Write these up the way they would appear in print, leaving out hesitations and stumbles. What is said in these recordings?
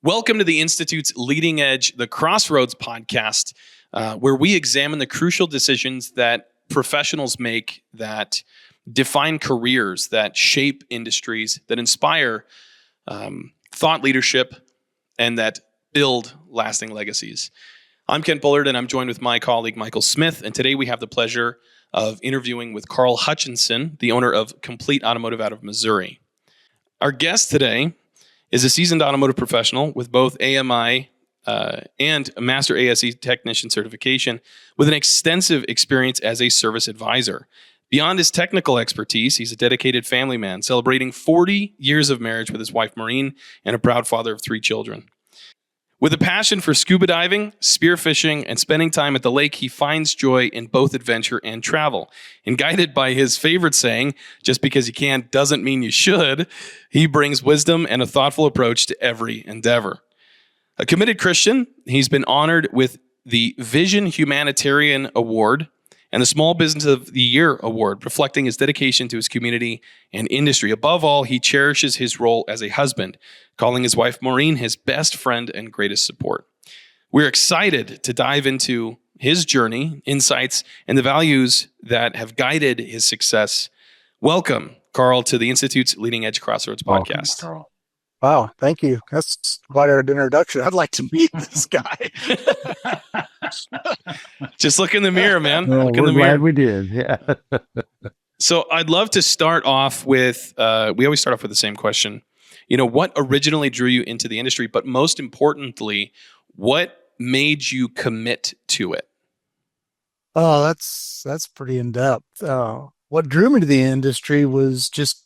Welcome to the Institute's Leading Edge, the Crossroads podcast, where we examine the crucial decisions that professionals make that define careers, that shape industries, that inspire thought leadership, and that build lasting legacies. I'm Ken Bullard, and I'm joined with my colleague, Michael Smith, and today we have the pleasure of interviewing with Carl Hutchinson, the owner of Complete Automotive out of Missouri. Our guest today is a seasoned automotive professional with both AMI and a Master ASE technician certification with an extensive experience as a service advisor. Beyond his technical expertise, he's a dedicated family man, celebrating 40 years of marriage with his wife, Maureen, and a proud father of 3 children. With a passion for scuba diving, spearfishing, and spending time at the lake, he finds joy in both adventure and travel. And guided by his favorite saying, just because you can doesn't mean you should, he brings wisdom and a thoughtful approach to every endeavor. A committed Christian, he's been honored with the Vision Humanitarian Award and the Small Business of the Year Award, reflecting his dedication to his community and industry. Above all, he cherishes his role as a husband, calling his wife Maureen his best friend and greatest support. We're excited to dive into his journey, insights, and the values that have guided his success. Welcome, Carl, to the Institute's Leading Edge Crossroads podcast. Welcome, Carl. Wow, thank you. That's quite an introduction. I'd like to meet this guy. Just look in the mirror, man. We're glad we did. Yeah. So I'd love to start off with, we always start off with the same question. You know, what originally drew you into the industry, but most importantly, what made you commit to it? Oh, that's pretty in-depth. What drew me to the industry was just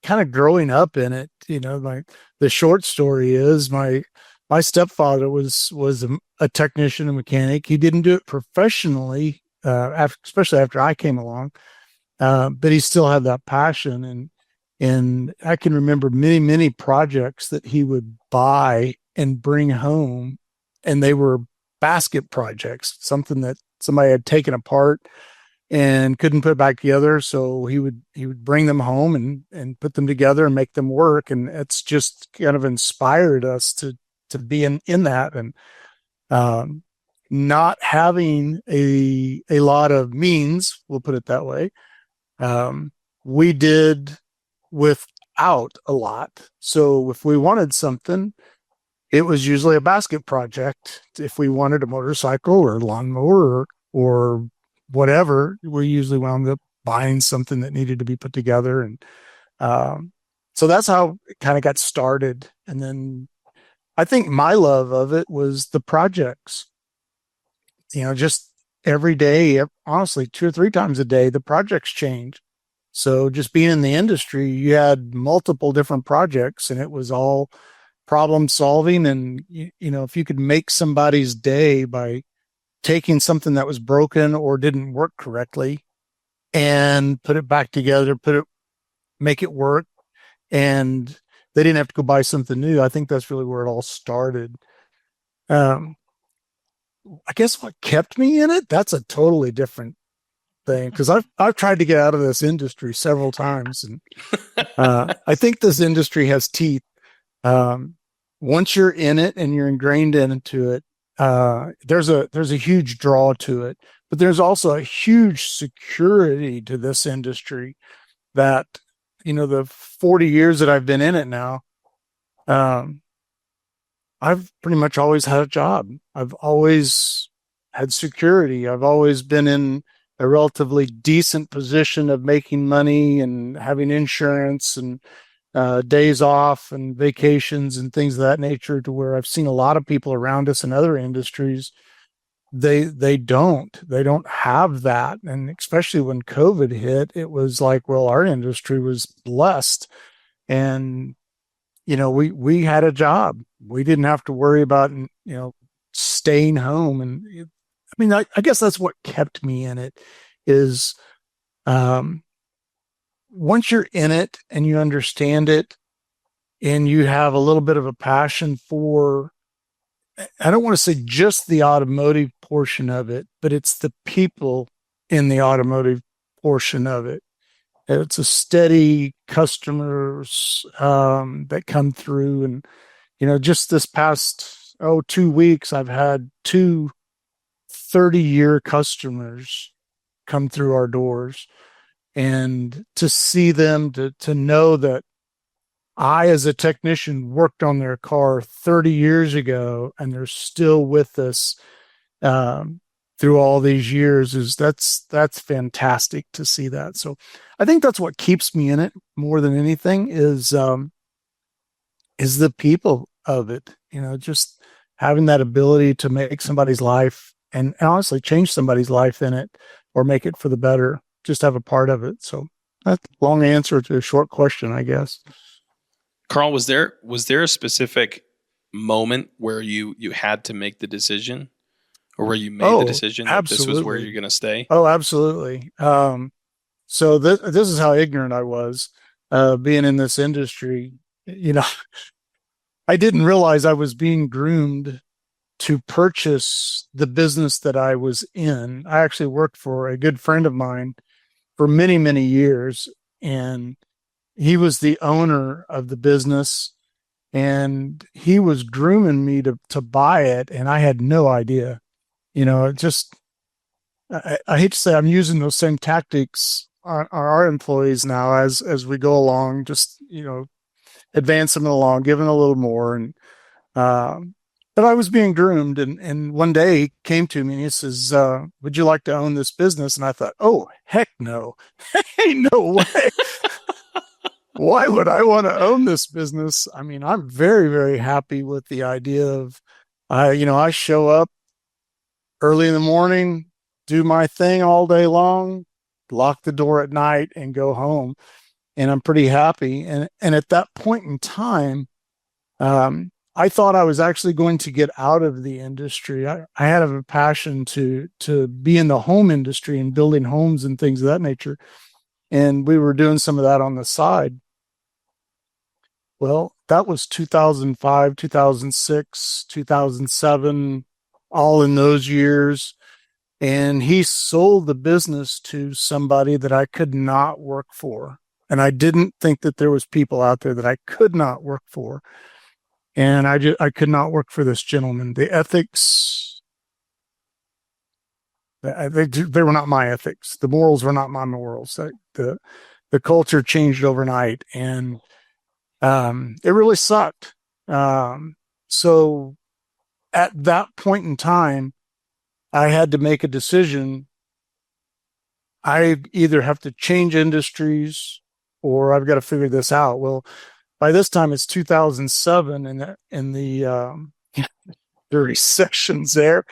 kind of growing up in it. You know, the short story is my stepfather was a technician, a mechanic. He didn't do it professionally, especially after I came along, but he still had that passion. And I can remember many projects that he would buy and bring home, and they were basket projects, something that somebody had taken apart and couldn't put back together. So he would bring them home and put them together and make them work. And it's just kind of inspired us to be in that. And not having a lot of means, we'll put it that way, we did without a lot. So if we wanted something, it was usually a basket project. If we wanted a motorcycle or a lawnmower or whatever, we usually wound up buying something that needed to be put together. And so that's how it kind of got started. And then I think my love of it was the projects. You know, just every day, honestly, 2 or 3 times a day, the projects change. So just being in the industry, you had multiple different projects, and it was all problem solving. And, you know, if you could make somebody's day by taking something that was broken or didn't work correctly and put it back together, make it work, and they didn't have to go buy something new. I think that's really where it all started. I guess what kept me in it, that's a totally different thing, because I've tried to get out of this industry several times, and I think this industry has teeth. Once you're in it and you're ingrained into it, there's a huge draw to it, but there's also a huge security to this industry that, you know, the 40 years that I've been in it now, I've pretty much always had a job. I've always had security. I've always been in a relatively decent position of making money and having insurance and days off and vacations and things of that nature, to where I've seen a lot of people around us in other industries, they don't have that. And especially when COVID hit, it was like, well, our industry was blessed, and, you know, we had a job. We didn't have to worry about, you know, staying home. And I mean, I guess that's what kept me in it is, once you're in it and you understand it and you have a little bit of a passion for, I don't want to say just the automotive portion of it, but it's the people in the automotive portion of it. It's a steady customers that come through, and just this past, 2 weeks, I've had two 30-year customers come through our doors, and to see them, to know that I, as a technician, worked on their car 30 years ago, and they're still with us through all these years, that's fantastic to see that. So I think that's what keeps me in it more than anything is the people of it, just having that ability to make somebody's life and honestly change somebody's life in it or make it for the better, just have a part of it. So that's a long answer to a short question, I guess. Carl, was there a specific moment where you had to make the decision, or where you made the decision that this was where you're going to stay? Oh, absolutely. So this is how ignorant I was, being in this industry. I didn't realize I was being groomed to purchase the business that I was in. I actually worked for a good friend of mine for many, many years, and he was the owner of the business, and he was grooming me to buy it, and I had no idea. I hate to say I'm using those same tactics on our employees now as we go along, just, advancing them along, giving a little more. And, but I was being groomed, and one day he came to me and he says, would you like to own this business? And I thought, oh, heck no. Ain't no way. Why would I want to own this business? I mean, I'm very, very happy with the idea of, I show up early in the morning, do my thing all day long, lock the door at night, and go home. And I'm pretty happy. And at that point in time, I thought I was actually going to get out of the industry. I had a passion to be in the home industry and building homes and things of that nature. And we were doing some of that on the side. Well, that was 2005, 2006, 2007, all in those years. And he sold the business to somebody that I could not work for. And I didn't think that there was people out there that I could not work for. And I could not work for this gentleman. The ethics, they were not my ethics. The morals were not my morals. The culture changed overnight, and it really sucked. So at that point in time, I had to make a decision. I either have to change industries or I've got to figure this out. Well, by this time it's 2007, and the recession's there,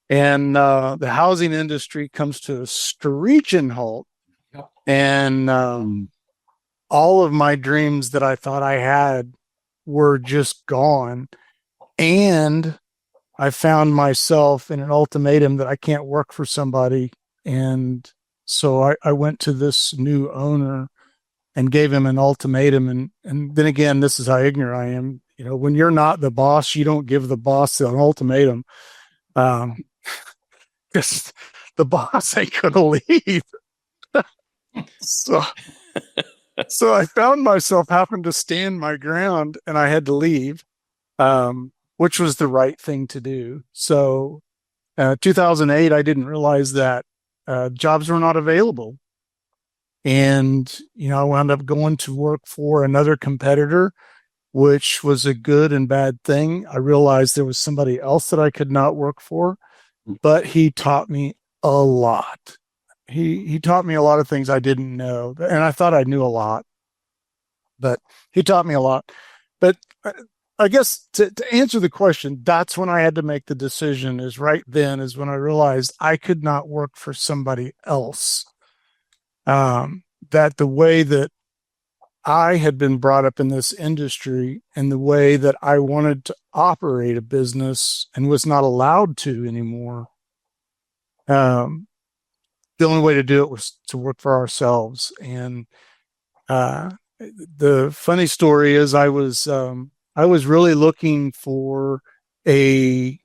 and the housing industry comes to a screeching halt. And all of my dreams that I thought I had were just gone. And I found myself in an ultimatum that I can't work for somebody. And so I went to this new owner and gave him an ultimatum. And then again, this is how ignorant I am. When you're not the boss, you don't give the boss an ultimatum. Because the boss ain't going to leave. So I found myself having to stand my ground, and I had to leave, which was the right thing to do. So 2008, I didn't realize that jobs were not available. And, I wound up going to work for another competitor, which was a good and bad thing. I realized there was somebody else that I could not work for, but he taught me a lot. He taught me a lot of things I didn't know, and I thought I knew a lot, but he taught me a lot. But I guess to answer the question, that's when I had to make the decision, is right then is when I realized I could not work for somebody else. That the way that I had been brought up in this industry and the way that I wanted to operate a business and was not allowed to anymore, the only way to do it was to work for ourselves. And the funny story is I was really looking for a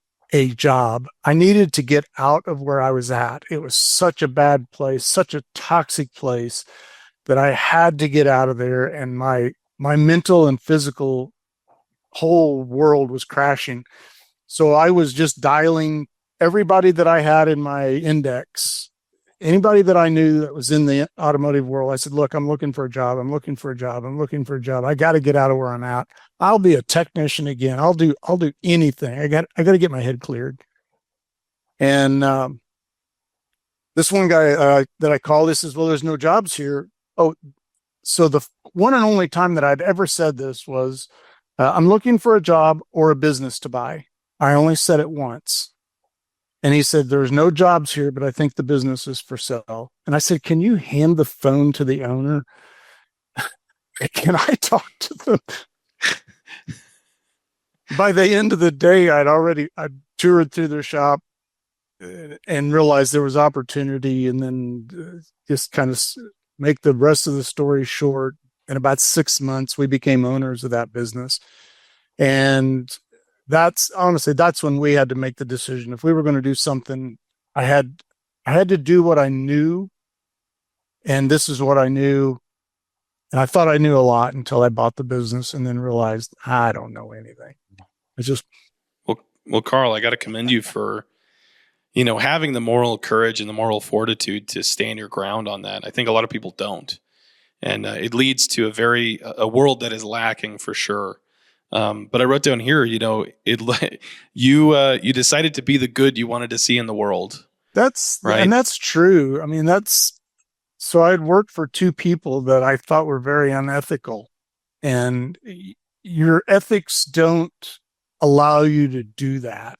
job. I needed to get out of where I was at. It was such a bad place, such a toxic place, that I had to get out of there. And my mental and physical whole world was crashing. So I was just dialing everybody that I had in my index, anybody that I knew that was in the automotive world. I said, look, I'm looking for a job. I'm looking for a job. I'm looking for a job. I got to get out of where I'm at. I'll be a technician again. I'll do anything. I got to get my head cleared. And this one guy that I called, this is, well, there's no jobs here. Oh, so the one and only time that I'd ever said this was, I'm looking for a job or a business to buy. I only said it once. And he said, there's no jobs here, but I think the business is for sale. And I said, can you hand the phone to the owner? Can I talk to them? By the end of the day, I'd toured through their shop and realized there was opportunity, and then just kind of make the rest of the story short. In about 6 months, we became owners of that business. And that's when we had to make the decision. If we were going to do something, I had to do what I knew. And this is what I knew. And I thought I knew a lot until I bought the business and then realized I don't know anything. It's just. Well, Carl, I got to commend you for, having the moral courage and the moral fortitude to stand your ground on that. I think a lot of people don't. And it leads to a world that is lacking for sure. But I wrote down here, you decided to be the good you wanted to see in the world. That's right. And that's true. I mean, so I'd worked for two people that I thought were very unethical, and your ethics don't allow you to do that.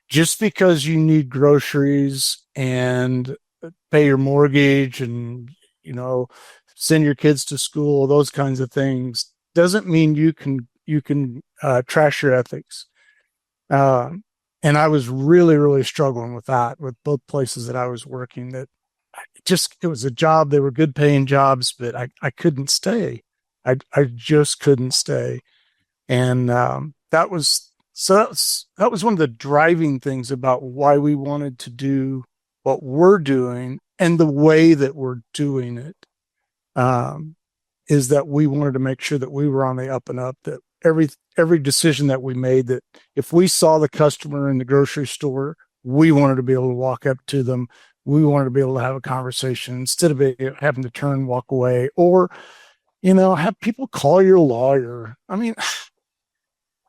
Just because you need groceries and pay your mortgage and, send your kids to school, those kinds of things, doesn't mean you can trash your ethics. And I was really, really struggling with that with both places that I was working. That it was a job. They were good paying jobs, but I couldn't stay. I just couldn't stay. And that was one of the driving things about why we wanted to do what we're doing and the way that we're doing it. Is that we wanted to make sure that we were on the up and up, that every decision that we made, that if we saw the customer in the grocery store, we wanted to be able to walk up to them. We wanted to be able to have a conversation instead of having to turn, walk away, or, have people call your lawyer. I mean,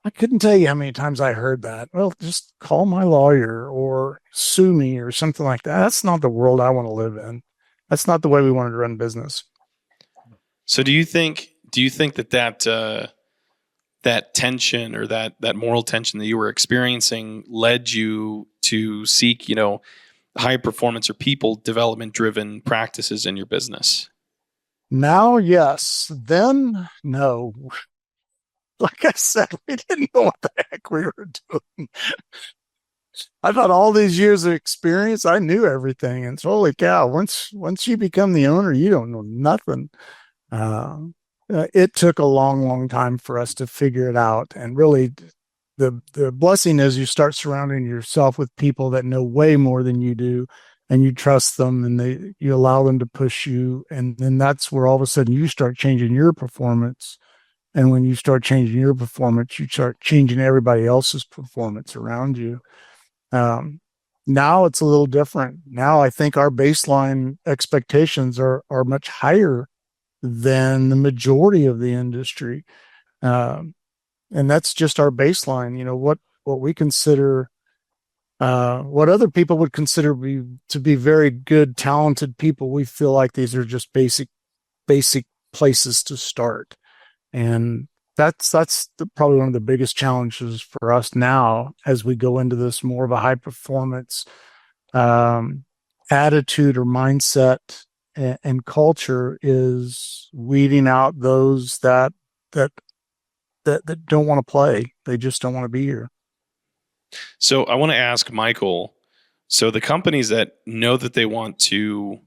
I couldn't tell you how many times I heard that. Well, just call my lawyer or sue me or something like that. That's not the world I want to live in. That's not the way we wanted to run business. So do you think that tension or that moral tension that you were experiencing led you to seek, high performance or people development driven practices in your business? Now, yes. Then, no. Like I said, we didn't know what the heck we were doing. I thought all these years of experience, I knew everything. And so, holy cow, once you become the owner, you don't know nothing. It took a long, long time for us to figure it out. And really, the blessing is you start surrounding yourself with people that know way more than you do, and you trust them, and you allow them to push you. And then that's where all of a sudden you start changing your performance. And when you start changing your performance, you start changing everybody else's performance around you. Now it's a little different. Now I think our baseline expectations are much higher than the majority of the industry. And that's just our baseline. What we consider, what other people would consider to be very good, talented people, we feel like these are just basic places to start. And that's probably one of the biggest challenges for us now as we go into this more of a high performance attitude or mindset and culture, is weeding out those that don't want to play. They just don't want to be here. So I want to ask Michael, so the companies that know that they want to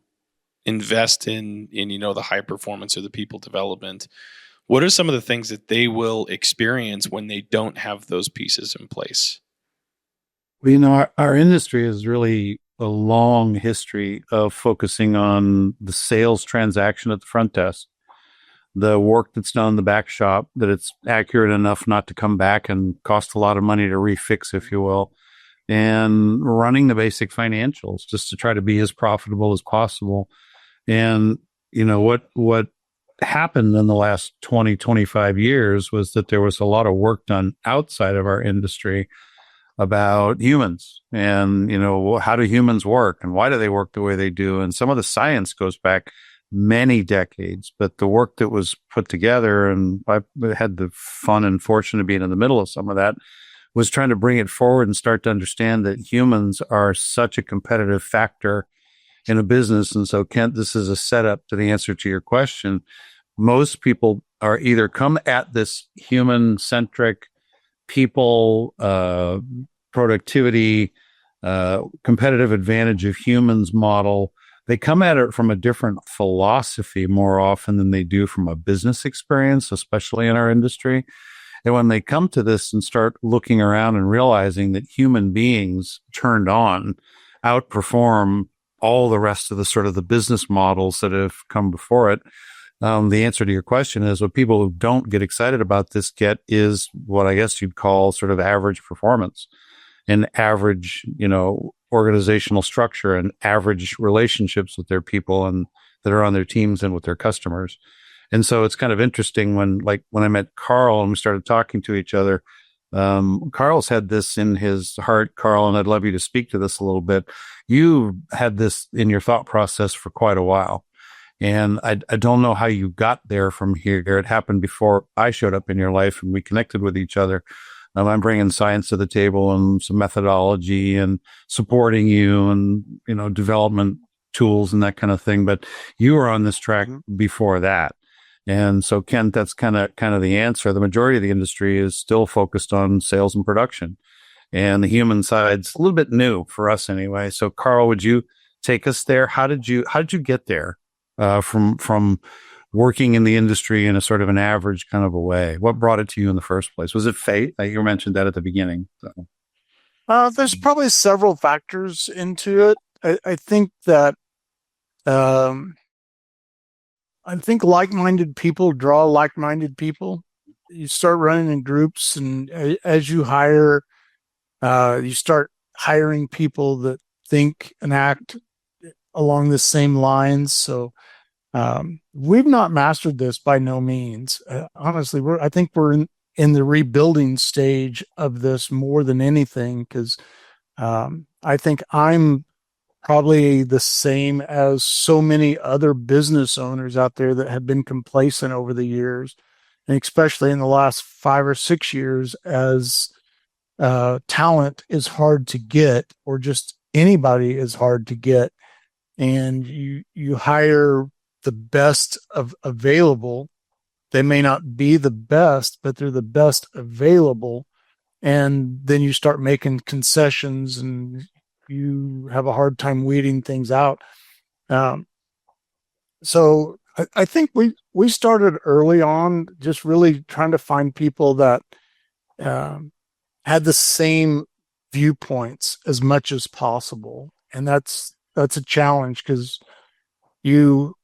invest in the high performance or the people development, what are some of the things that they will experience when they don't have those pieces in place? Well, our industry is really a long history of focusing on the sales transaction at the front desk. the work that's done in the back shop, that it's accurate enough not to come back and cost a lot of money to refix, if you will, and running the basic financials just to try to be as profitable as possible. And, what happened in the last 20, 25 years was that there was a lot of work done outside of our industry about humans and, how do humans work and why do they work the way they do? And some of the science goes back many decades, but the work that was put together, and I had the fun and fortune of being in the middle of some of that, was trying to bring it forward and start to understand that humans are such a competitive factor in a business. And so, Kent, this is a setup to the answer to your question. Most people are either come at this human-centric people, productivity, competitive advantage of humans model. They come at it from a different philosophy more often than they do from a business experience, especially in our industry. And when they come to this and start looking around and realizing that human beings turned on outperform all the rest of the sort of the business models that have come before it, the answer to your question is what people who don't get excited about this get is what I guess you'd call sort of average performance and average, organizational structure and average relationships with their people and that are on their teams and with their customers. And so it's kind of interesting when I met Carl and we started talking to each other, Carl's had this in his heart, Carl, and I'd love you to speak to this a little bit. You had this in your thought process for quite a while. And I don't know how you got there from here. It happened before I showed up in your life and we connected with each other. I'm bringing science to the table and some methodology and supporting you and, development tools and that kind of thing. But you were on this track before that. And so, Kent, that's kind of the answer. The majority of the industry is still focused on sales and production, and the human side's a little bit new for us anyway. So, Carl, would you take us there? How did you get there from working in the industry in a sort of an average kind of a way? What brought it to you in the first place? Was it fate? You mentioned that at the beginning. So. There's probably several factors into it. I think that I think like-minded people draw like-minded people. You start running in groups, and as you hire, you start hiring people that think and act along the same lines. So we've not mastered this by no means. Honestly, I think we're in the rebuilding stage of this more than anything, because I think I'm probably the same as so many other business owners out there that have been complacent over the years, and especially in the last 5 or 6 years, as talent is hard to get, or just anybody is hard to get. And you hire the best of available. They may not be the best, but they're the best available. And then you start making concessions and you have a hard time weeding things out. So I think we started early on just really trying to find people that had the same viewpoints as much as possible. And that's a challenge, because you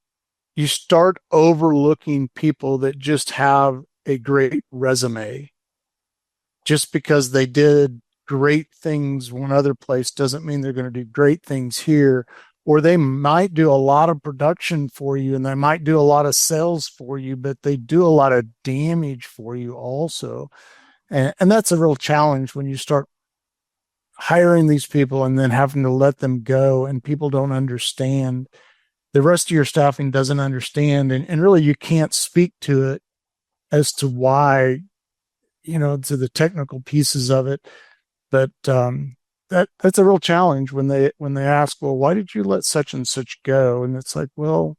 start overlooking people that just have a great resume. Just because they did great things one other place doesn't mean they're going to do great things here. Or they might do a lot of production for you and they might do a lot of sales for you, but they do a lot of damage for you also. And that's a real challenge when you start hiring these people and then having to let them go, and people don't understand. The rest of your staffing doesn't understand. And really you can't speak to it as to why, to the technical pieces of it. But that's a real challenge when they ask, well, why did you let such and such go? And it's like, well,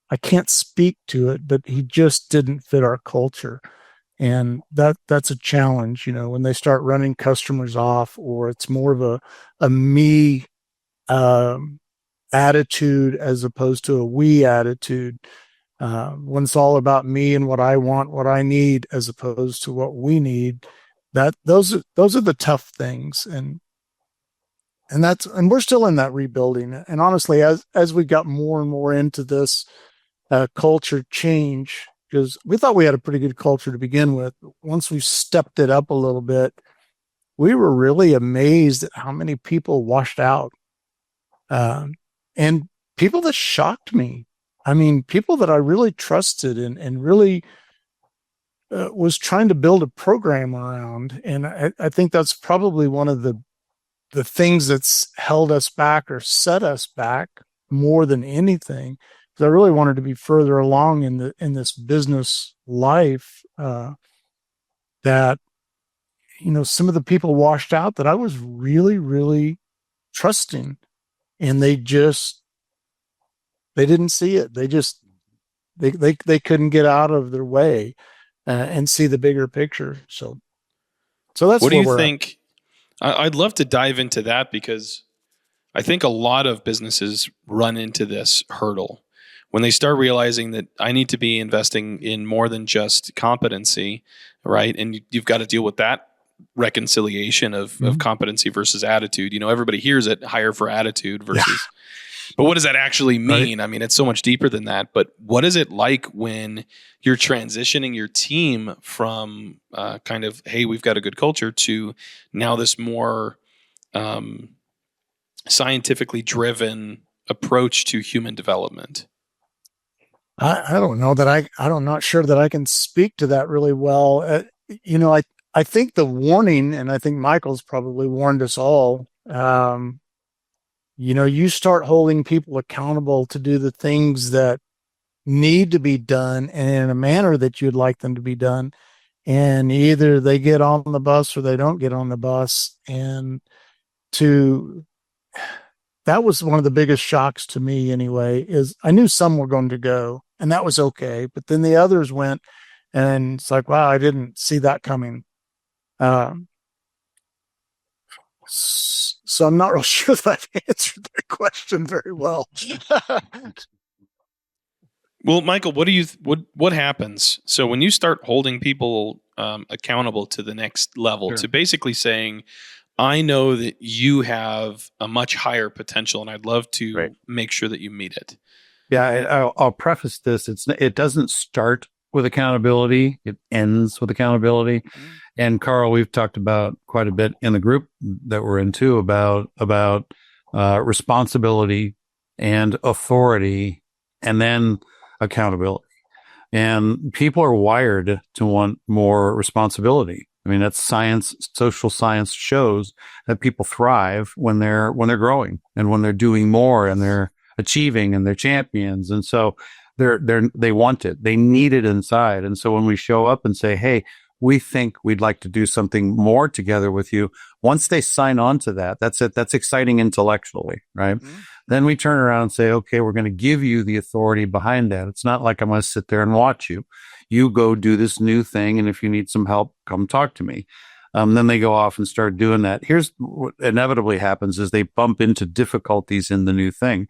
I can't speak to it, but he just didn't fit our culture. And that's a challenge, when they start running customers off, or it's more of a me attitude as opposed to a we attitude. When it's all about me and what I want, what I need, as opposed to what we need, those are the tough things. And we're still in that rebuilding. And honestly, as we got more and more into this, culture change, because we thought we had a pretty good culture to begin with. Once we stepped it up a little bit, we were really amazed at how many people washed out. And people that shocked me. I mean, people that I really trusted and really was trying to build a program around. And I think that's probably one of the things that's held us back or set us back more than anything. Because I really wanted to be further along in this business life, that, some of the people washed out that I was really, really trusting, and they didn't see it. They couldn't get out of their way and see the bigger picture. So that's what do where you we're think? I'd love to dive into that, because I think a lot of businesses run into this hurdle when they start realizing that I need to be investing in more than just competency, right? And you've got to deal with that reconciliation of competency versus attitude. Everybody hears it, hire for attitude versus, but what does that actually mean? Right. I mean, it's so much deeper than that. But what is it like when you're transitioning your team from kind of, hey, we've got a good culture, to now this more scientifically driven approach to human development? I don't know that I'm not sure that I can speak to that really well. I think the warning, and I think Michael's probably warned us all, you start holding people accountable to do the things that need to be done and in a manner that you'd like them to be done. And either they get on the bus or they don't get on the bus. And that was one of the biggest shocks to me anyway, is I knew some were going to go, and that was okay. But then the others went, and it's like, wow, I didn't see that coming. So I'm not real sure that I've answered that question very well. Well, Michael, what happens? So when you start holding people accountable to the next level, to basically saying, I know that you have a much higher potential, and I'd love to make sure that you meet it. Yeah, I'll preface this. It doesn't start with accountability; it ends with accountability. Mm-hmm. And Carl, we've talked about quite a bit in the group that we're in too about responsibility and authority, and then accountability. And people are wired to want more responsibility. I mean, that's science. Social science shows that people thrive when they're growing and when they're doing more and they're achieving and they're champions. And so they want it. They need it inside. And so when we show up and say, hey, we think we'd like to do something more together with you, once they sign on to that, that's it. That's exciting intellectually, right? Mm-hmm. Then we turn around and say, okay, we're going to give you the authority behind that. It's not like I'm going to sit there and watch you. You go do this new thing, and if you need some help, come talk to me. Then they go off and start doing that. Here's what inevitably happens is they bump into difficulties in the new thing.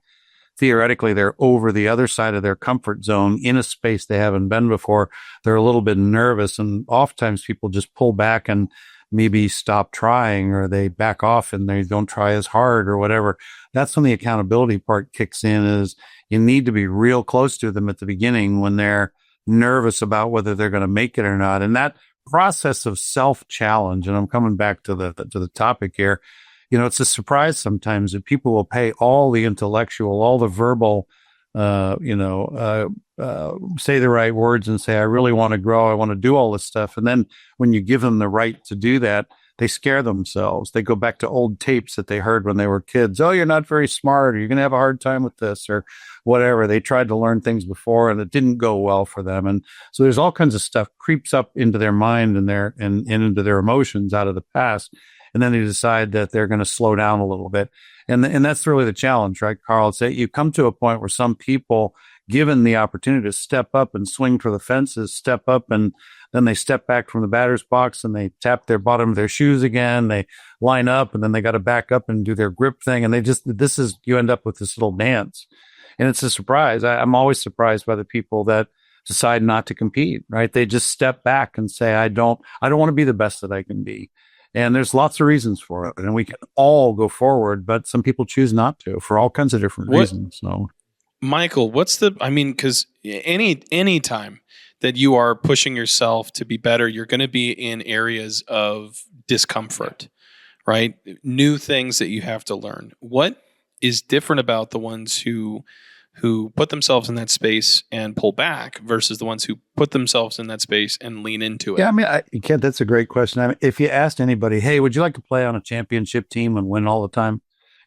Theoretically, they're over the other side of their comfort zone in a space they haven't been before. They're a little bit nervous, and oftentimes people just pull back and maybe stop trying, or they back off and they don't try as hard or whatever. That's when the accountability part kicks in, is you need to be real close to them at the beginning when they're nervous about whether they're going to make it or not. And that process of self-challenge, and I'm coming back to the topic here, it's a surprise sometimes that people will pay all the intellectual, all the verbal, say the right words and say, I really want to grow. I want to do all this stuff. And then when you give them the right to do that, they scare themselves. They go back to old tapes that they heard when they were kids. Oh, you're not very smart, or you're going to have a hard time with this, or whatever. They tried to learn things before and it didn't go well for them. And so there's all kinds of stuff creeps up into their mind and into their emotions out of the past. And then they decide that they're going to slow down a little bit. And that's really the challenge, right, Carl? It's that you come to a point where some people, given the opportunity to step up and swing for the fences, step up, and then they step back from the batter's box and they tap their bottom of their shoes again. They line up, and then they got to back up and do their grip thing. And you end up with this little dance. And it's a surprise. I'm always surprised by the people that decide not to compete, right? They just step back and say, I don't want to be the best that I can be. And there's lots of reasons for it, and we can all go forward, but some people choose not to for all kinds of different reasons. So, Michael, because any time that you are pushing yourself to be better, you're going to be in areas of discomfort, right? New things that you have to learn. What is different about the ones who put themselves in that space and pull back versus the ones who put themselves in that space and lean into it? Yeah, I mean, Kent, that's a great question. I mean, if you asked anybody, hey, would you like to play on a championship team and win all the time?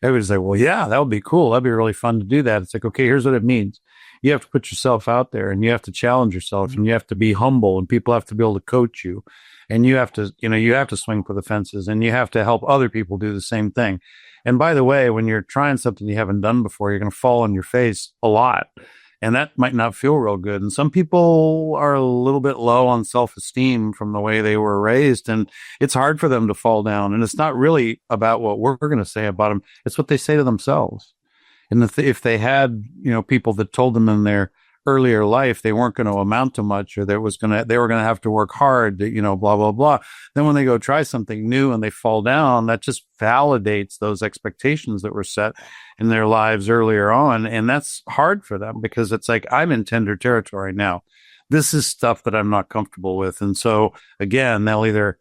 Everybody's like, well, yeah, that would be cool. That'd be really fun to do that. It's like, okay, here's what it means. You have to put yourself out there and you have to challenge yourself and you have to be humble and people have to be able to coach you. And you have to, you have to swing for the fences and you have to help other people do the same thing. And by the way, when you're trying something you haven't done before, you're going to fall on your face a lot. And that might not feel real good. And some people are a little bit low on self-esteem from the way they were raised. And it's hard for them to fall down. And it's not really about what we're going to say about them. It's what they say to themselves. And if they had, people that told them in their earlier life they weren't going to amount to much, or they were going to have to work hard, blah, blah, blah. Then when they go try something new and they fall down, that just validates those expectations that were set in their lives earlier on. And that's hard for them because it's like, I'm in tender territory now. This is stuff that I'm not comfortable with. And so again, they'll either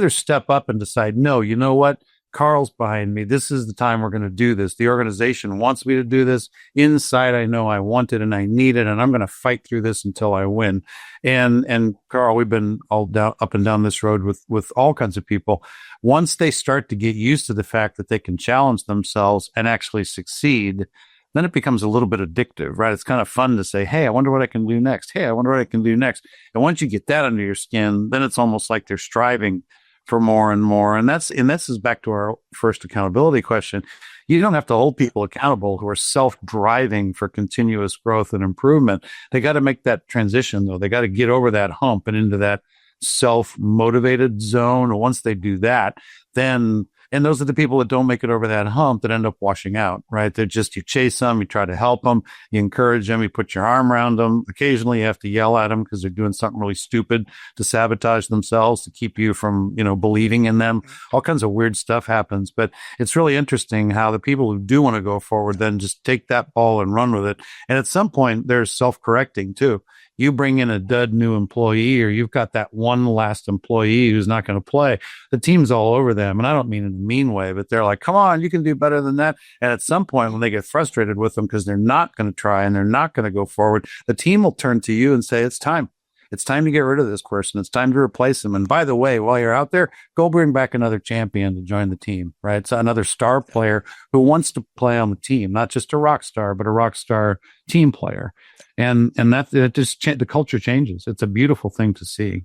step up and decide, no, you know what? Carl's behind me. This is the time we're going to do this. The organization wants me to do this. Inside, I know I want it and I need it, and I'm going to fight through this until I win. And Carl, we've been all down up and down this road with all kinds of people. Once they start to get used to the fact that they can challenge themselves and actually succeed, then it becomes a little bit addictive, right? It's kind of fun to say, hey, I wonder what I can do next. Hey, I wonder what I can do next. And once you get that under your skin, then it's almost like they're striving for more and more. And this is back to our first accountability question. You don't have to hold people accountable who are self-driving for continuous growth and improvement. They got to make that transition, though. They got to get over that hump and into that self-motivated zone. And once they do that, then and those are the people that don't make it over that hump that end up washing out, right? They're just, you chase them, you try to help them, you encourage them, you put your arm around them. Occasionally you have to yell at them because they're doing something really stupid to sabotage themselves, to keep you from, believing in them. All kinds of weird stuff happens. But it's really interesting how the people who do want to go forward then just take that ball and run with it. And at some point, there's self-correcting too. You bring in a dud new employee, or you've got that one last employee who's not going to play. The team's all over them. And I don't mean in a mean way, but they're like, come on, you can do better than that. And at some point when they get frustrated with them because they're not going to try and they're not going to go forward, the team will turn to you and say, it's time. It's time to get rid of this person. It's time to replace them. And by the way, while you're out there, go bring back another champion to join the team, right? It's another star player who wants to play on the team, not just a rock star, but a rock star team player. And that just the culture changes. It's a beautiful thing to see.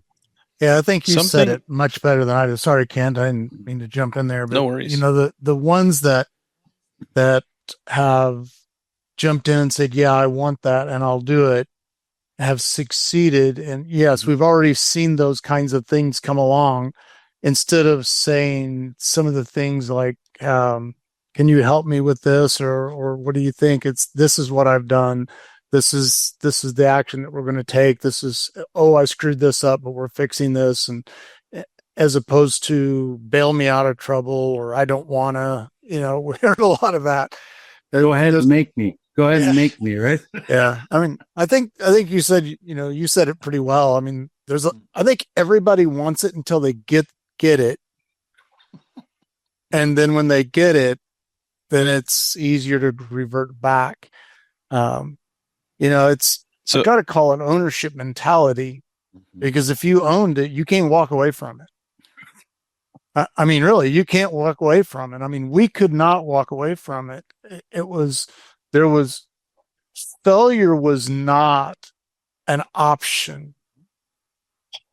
Yeah, I think you said it much better than I did. Sorry, Kent, I didn't mean to jump in there. But, no worries. The ones that have jumped in and said, yeah, I want that and I'll do it, have succeeded. And yes, we've already seen those kinds of things come along. Instead of saying some of the things like, can you help me with this? Or what do you think? This is what I've done. This is the action that we're going to take. This is, I screwed this up, but we're fixing this. And as opposed to bail me out of trouble, or I don't want to, we heard a lot of that. Go ahead and make me. Go ahead and make me, right? Yeah. I mean, I think you said, you said it pretty well. I mean, I think everybody wants it until they get it. And then when they get it, then it's easier to revert back. I've got to call it ownership mentality, because if you owned it, you can't walk away from it. I mean, really, you can't walk away from it. I mean, we could not walk away from it. Failure was not an option.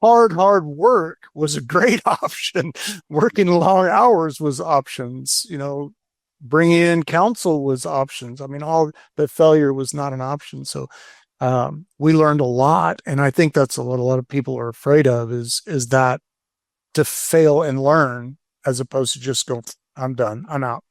Hard work was a great option. Working long hours was options. Bringing in counsel was options. I mean, but failure was not an option. So we learned a lot, and I think that's what a lot of people are afraid of is that, to fail and learn, as opposed to just go, I'm done, I'm out.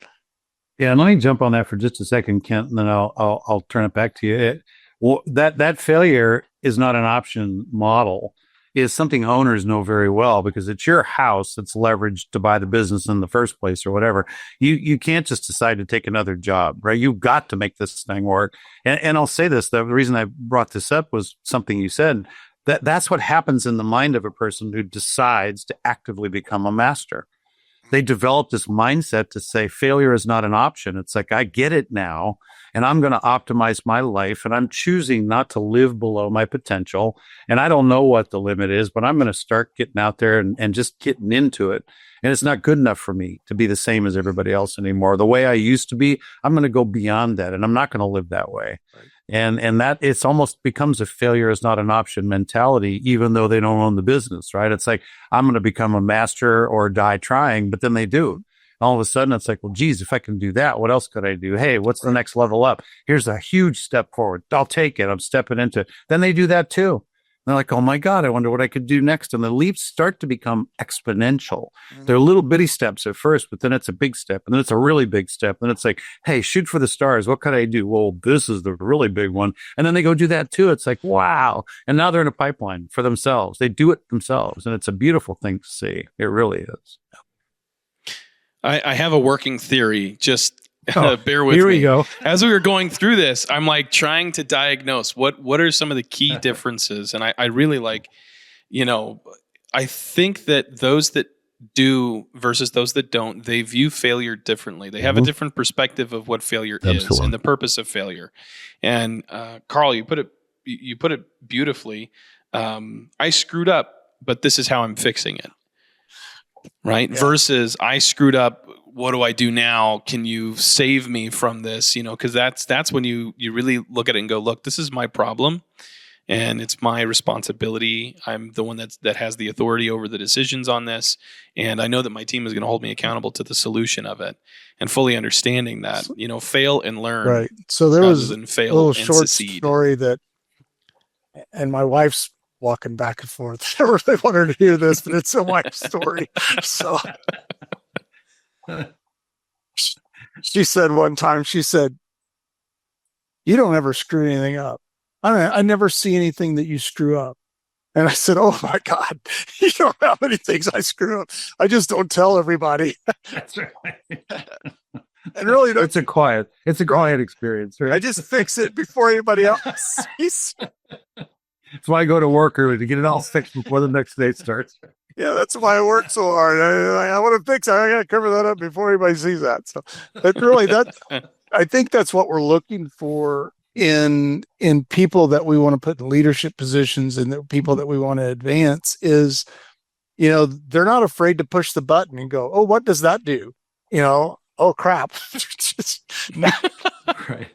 Yeah, and let me jump on that for just a second, Kent, and then I'll turn it back to you. That failure is not an option model. is something owners know very well, because it's your house that's leveraged to buy the business in the first place or whatever. You can't just decide to take another job, right? You've got to make this thing work. And I'll say this, the reason I brought this up was something you said, that's what happens in the mind of a person who decides to actively become a master. They develop this mindset to say failure is not an option. It's like, I get it now, and I'm going to optimize my life, and I'm choosing not to live below my potential. And I don't know what the limit is, but I'm going to start getting out there and just getting into it. And it's not good enough for me to be the same as everybody else anymore. The way I used to be, I'm going to go beyond that, and I'm not going to live that way. Right. And that it's almost becomes a failure is not an option mentality, even though they don't own the business, right? It's like, I'm going to become a master or die trying, but then they do. All of a sudden, it's like, well, geez, if I can do that, what else could I do? Hey, what's the next level up? Here's a huge step forward. I'll take it. I'm stepping into it. Then they do that too. They're like, oh my God, I wonder what I could do next. And the leaps start to become exponential. Mm-hmm. They're little bitty steps at first, but then it's a big step. And then it's a really big step. And it's like, hey, shoot for the stars. What could I do? Well, this is the really big one. And then they go do that too. It's like, wow. And now they're in a pipeline for themselves. They do it themselves. And it's a beautiful thing to see. It really is. I have a working theory. Just bear with me. Here we go. As we were going through this, I'm like trying to diagnose what are some of the key differences. And I really like, I think that those that do versus those that don't, they view failure differently. They have a different perspective of what failure is and the purpose of failure. And Carl, you put it beautifully. I screwed up, but this is how I'm fixing it. Right. Yeah. Versus I screwed up. What do I do now? Can you save me from this? Because that's when you really look at it and go, look, this is my problem and it's my responsibility. I'm the one that has the authority over the decisions on this. And I know that my team is going to hold me accountable to the solution of it, and fully understanding that, fail and learn. Right. So there was a fail little and short succeed. Story that, and my wife's walking back and forth. I really want her to hear this, but it's a wife story. So she said one time, you don't ever screw anything up. I never see anything that you screw up. And I said, oh my God, you don't know how many things I screw up. I just don't tell everybody. That's right. And really, it's a quiet experience, right? I just fix it before anybody else sees. That's why I go to work early, to get it all fixed before the next day starts. Yeah, that's why I work so hard. I want to fix it. I got to cover that up before anybody sees that. So, but really, I think that's what we're looking for in people that we want to put in leadership positions and the people that we want to advance is, they're not afraid to push the button and go, oh, what does that do? Oh crap! Right.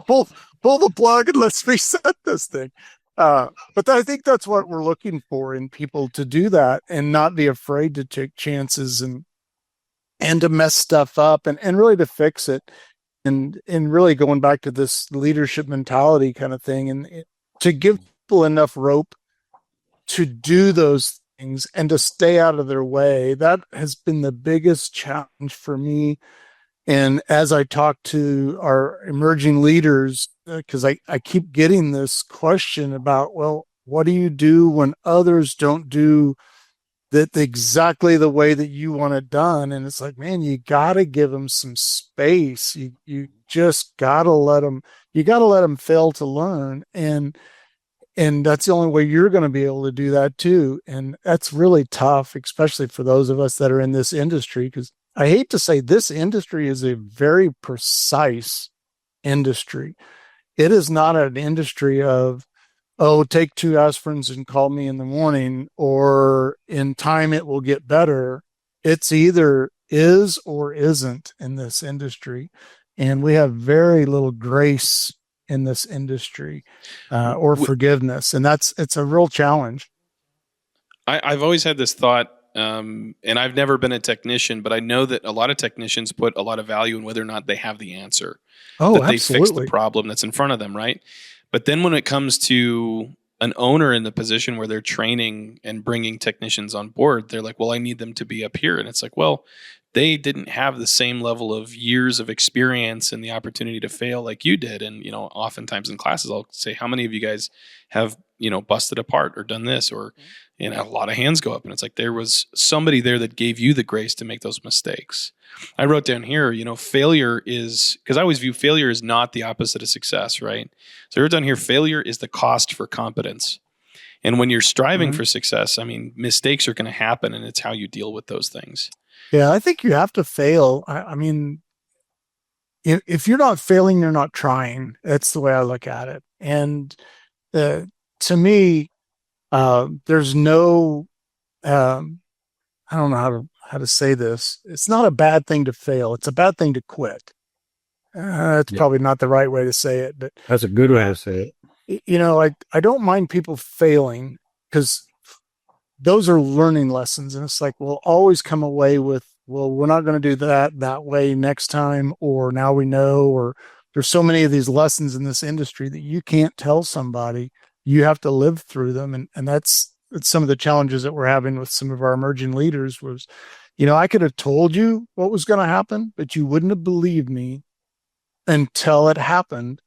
Pull the plug and let's reset this thing. But I think that's what we're looking for in people, to do that and not be afraid to take chances and to mess stuff up and really to fix it. And really going back to this leadership mentality kind of thing, and to give people enough rope to do those things and to stay out of their way. That has been the biggest challenge for me. And as I talk to our emerging leaders, because I keep getting this question about, well, what do you do when others don't do that exactly the way that you want it done? And it's like, man, you got to give them some space. You just got to let them fail to learn. And that's the only way you're going to be able to do that too. And that's really tough, especially for those of us that are in this industry, because I hate to say this industry is a very precise industry. It is not an industry of, oh, take 2 aspirins and call me in the morning, or in time it will get better. It's either is or isn't in this industry. And we have very little grace in this industry or forgiveness. And it's a real challenge. I've always had this thought, and I've never been a technician, but I know that a lot of technicians put a lot of value in whether or not they have the answer. Oh, that they absolutely. fix the problem that's in front of them, right? But then when it comes to an owner in the position where they're training and bringing technicians on board, they're like, well, I need them to be up here. And it's like, well, they didn't have the same level of years of experience and the opportunity to fail like you did. And, oftentimes in classes, I'll say, how many of you guys have, busted apart or done this, or, a lot of hands go up, and it's like, there was somebody there that gave you the grace to make those mistakes. I wrote down here, failure is, because I always view failure as not the opposite of success, right? So I wrote down here, failure is the cost for competence. And when you're striving for success, mistakes are going to happen, and it's how you deal with those things. Yeah, I think you have to fail. I mean, if you're not failing, you're not trying. That's the way I look at it. And to me, there's no, I don't know how to say this. It's not a bad thing to fail. It's a bad thing to quit. That's probably not the right way to say it, but that's a good way to say it. I don't mind people failing, because those are learning lessons. And it's like, we'll always come away with, well, we're not going to do that way next time, or now we know, or there's so many of these lessons in this industry that you can't tell somebody. You have to live through them. And it's some of the challenges that we're having with some of our emerging leaders was, I could have told you what was going to happen, but you wouldn't have believed me until it happened.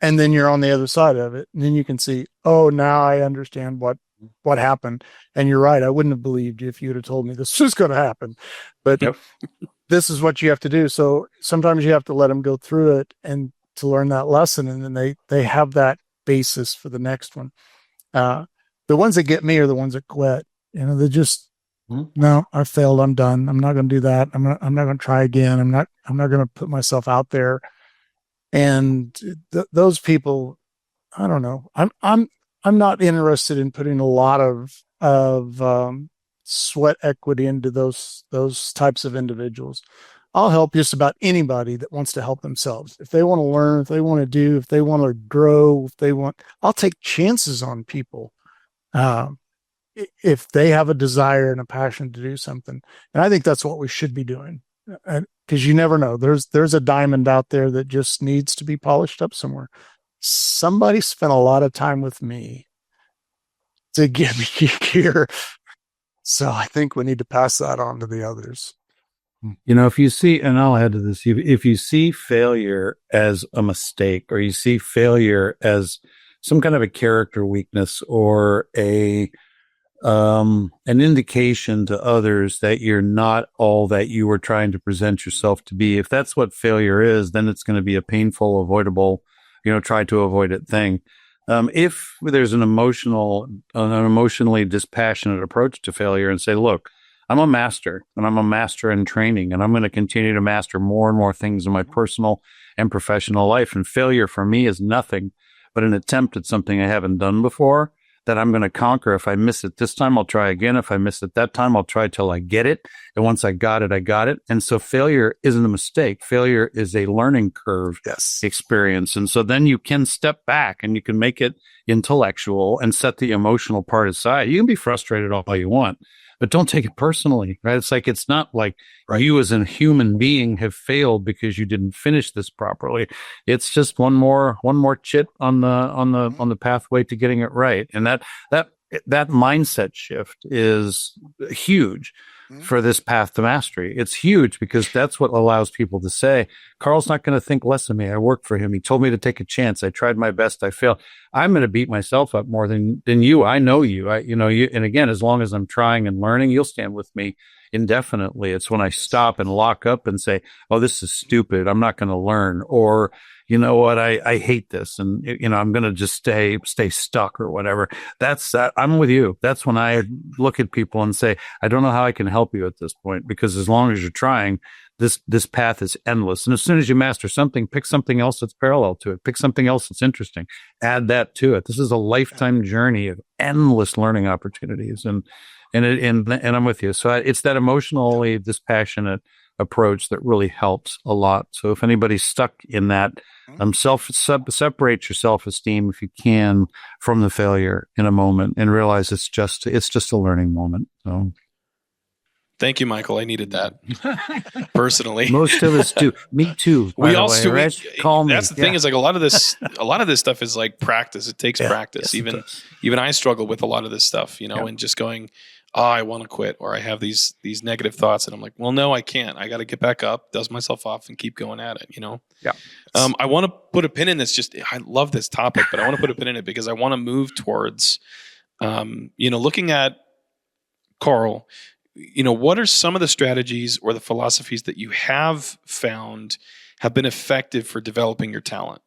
And then you're on the other side of it. And then you can see, oh, now I understand what happened. And you're right. I wouldn't have believed you if you'd have told me this was going to happen. But this is what you have to do. So sometimes you have to let them go through it and to learn that lesson. And then they have that basis for the next one. The ones that get me are the ones that quit. They just, no, I failed. I'm done. I'm not going to do that. I'm not going to try again. I'm not going to put myself out there. And those people, I don't know. I'm not interested in putting a lot of sweat equity into those types of individuals. I'll help just about anybody that wants to help themselves. If they want to learn, if they want to do, if they want to grow, I'll take chances on people. If they have a desire and a passion to do something. And I think that's what we should be doing. Because you never know. There's a diamond out there that just needs to be polished up somewhere. Somebody spent a lot of time with me to get me here. So I think we need to pass that on to the others. If you see, and I'll add to this, if you see failure as a mistake, or you see failure as some kind of a character weakness, or an indication to others that you're not all that you were trying to present yourself to be, if that's what failure is, then it's going to be a painful, avoidable, try to avoid it thing. If there's an emotionally dispassionate approach to failure, and say, look, I'm a master, and I'm a master in training, and I'm going to continue to master more and more things in my personal and professional life. And failure for me is nothing but an attempt at something I haven't done before that I'm going to conquer. If I miss it this time, I'll try again. If I miss it that time, I'll try till I get it. And once I got it, I got it. And so failure isn't a mistake. Failure is a learning curve experience. And so then you can step back and you can make it intellectual and set the emotional part aside. You can be frustrated all you want, but don't take it personally, right? It's not like you as a human being have failed because you didn't finish this properly. It's just one more chit on the pathway to getting it right. And that mindset shift is huge for this path to mastery. It's huge because that's what allows people to say, Carl's not going to think less of me. I work for him. He told me to take a chance. I tried my best. I failed. I'm going to beat myself up more than you. I know you. And again, as long as I'm trying and learning, you'll stand with me indefinitely. It's when I stop and lock up and say, oh, this is stupid. I'm not going to learn. Or, you know what? I hate this. And, I'm going to just stay stuck or whatever. That's that. I'm with you. That's when I look at people and say, I don't know how I can help you at this point, because as long as you're trying, this path is endless. And as soon as you master something, pick something else that's parallel to it. Pick something else that's interesting. Add that to it. This is a lifetime journey of endless learning opportunities. And I'm with you. So it's that emotionally dispassionate approach that really helps a lot. So if anybody's stuck in that, separate your self-esteem if you can from the failure in a moment, and realize it's just a learning moment. So. Thank you, Michael. I needed that personally. Most of us do. Me too. We also call me. That's the thing is, like, a lot of this stuff is like practice. It takes practice. Yes, even I struggle with a lot of this stuff, and just going, I want to quit, or I have these negative thoughts, and I'm like, well, no, I can't. I got to get back up, dust myself off, and keep going at it. Yeah. I want to put a pin in this. I love this topic, but I want to put a pin in it because I want to move towards, looking at Carl. What are some of the strategies or the philosophies that you have found have been effective for developing your talent?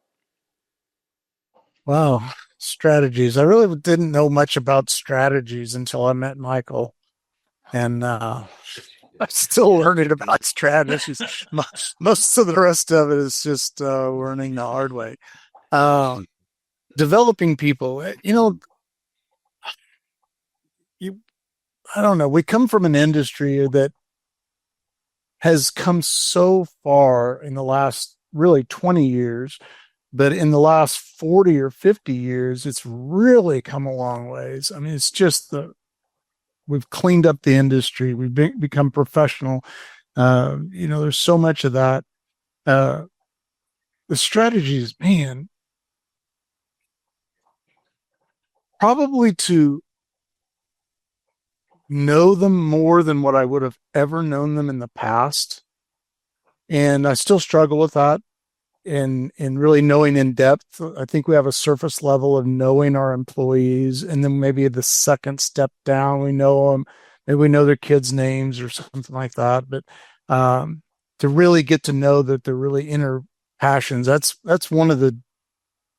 Wow. Strategies. I really didn't know much about strategies until I met Michael. And I'm still learning about strategies. Most of the rest of it is just learning the hard way. Developing people, I don't know. We come from an industry that has come so far in the last really 20 years, but in the last 40 or 50 years, it's really come a long ways. I mean, it's just we've cleaned up the industry. We've become professional. There's so much of that. The strategies, man, probably to know them more than what I would have ever known them in the past. And I still struggle with that in really knowing in depth. I think we have a surface level of knowing our employees. And then maybe the second step down, we know them. Maybe we know their kids' names or something like that. But to really get to know that they're really inner passions, that's one of the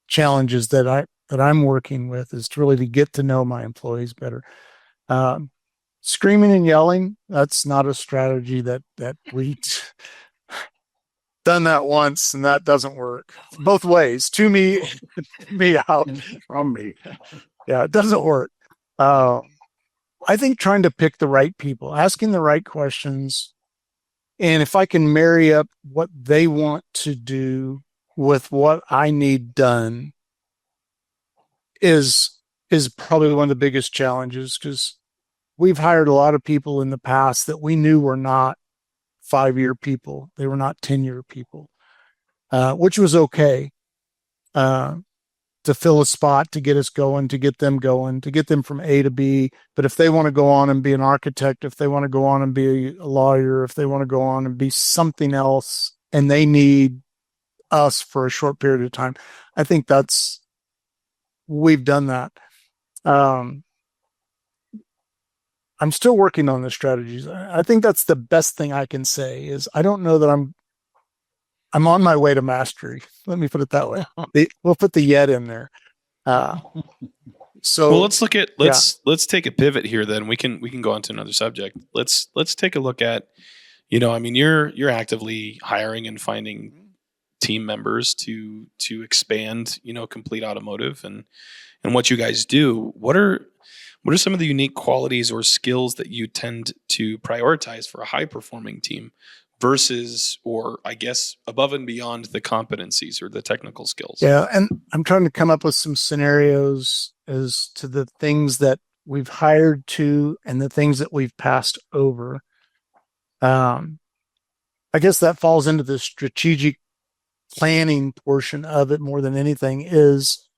challenges that I'm working with, is to really get to know my employees better. Screaming and yelling, that's not a strategy that we done that once, and that doesn't work both ways. To me, me out from me. Yeah, it doesn't work. I think trying to pick the right people, asking the right questions, and if I can marry up what they want to do with what I need done is probably one of the biggest challenges, because we've hired a lot of people in the past that we knew were not 5-year people. They were not 10-year people, which was okay to fill a spot, to get us going, to get them from A to B. But if they want to go on and be an architect, if they want to go on and be a lawyer, if they want to go on and be something else, and they need us for a short period of time, I think we've done that. I'm still working on the strategies. I think that's the best thing I can say, is I don't know that I'm on my way to mastery. Let me put it that way. We'll put the yet in there. So well, let's take a pivot here. Then we can go on to another subject. Let's take a look at, you're actively hiring and finding team members to expand, Complete Automotive and what you guys do. What are some of the unique qualities or skills that you tend to prioritize for a high-performing team versus, or I guess, above and beyond the competencies or the technical skills? Yeah, and I'm trying to come up with some scenarios as to the things that we've hired to and the things that we've passed over. I guess that falls into the strategic planning portion of it more than anything. Is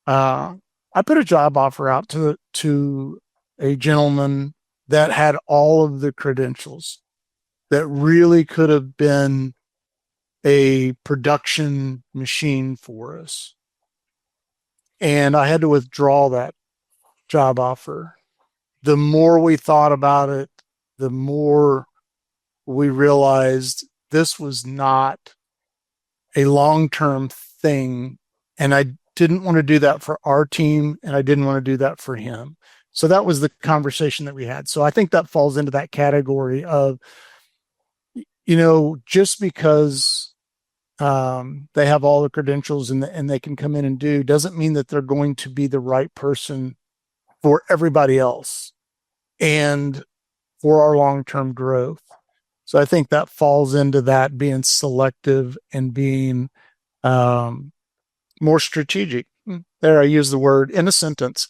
I put a job offer out to a gentleman that had all of the credentials, that really could have been a production machine for us. And I had to withdraw that job offer. The more we thought about it, the more we realized this was not a long-term thing. And I didn't want to do that for our team, and I didn't want to do that for him. So that was the conversation that we had. So I think that falls into that category of, just because they have all the credentials and they can come in and do, doesn't mean that they're going to be the right person for everybody else and for our long-term growth. So I think that falls into that, being selective and being more strategic. There, I use the word in a sentence.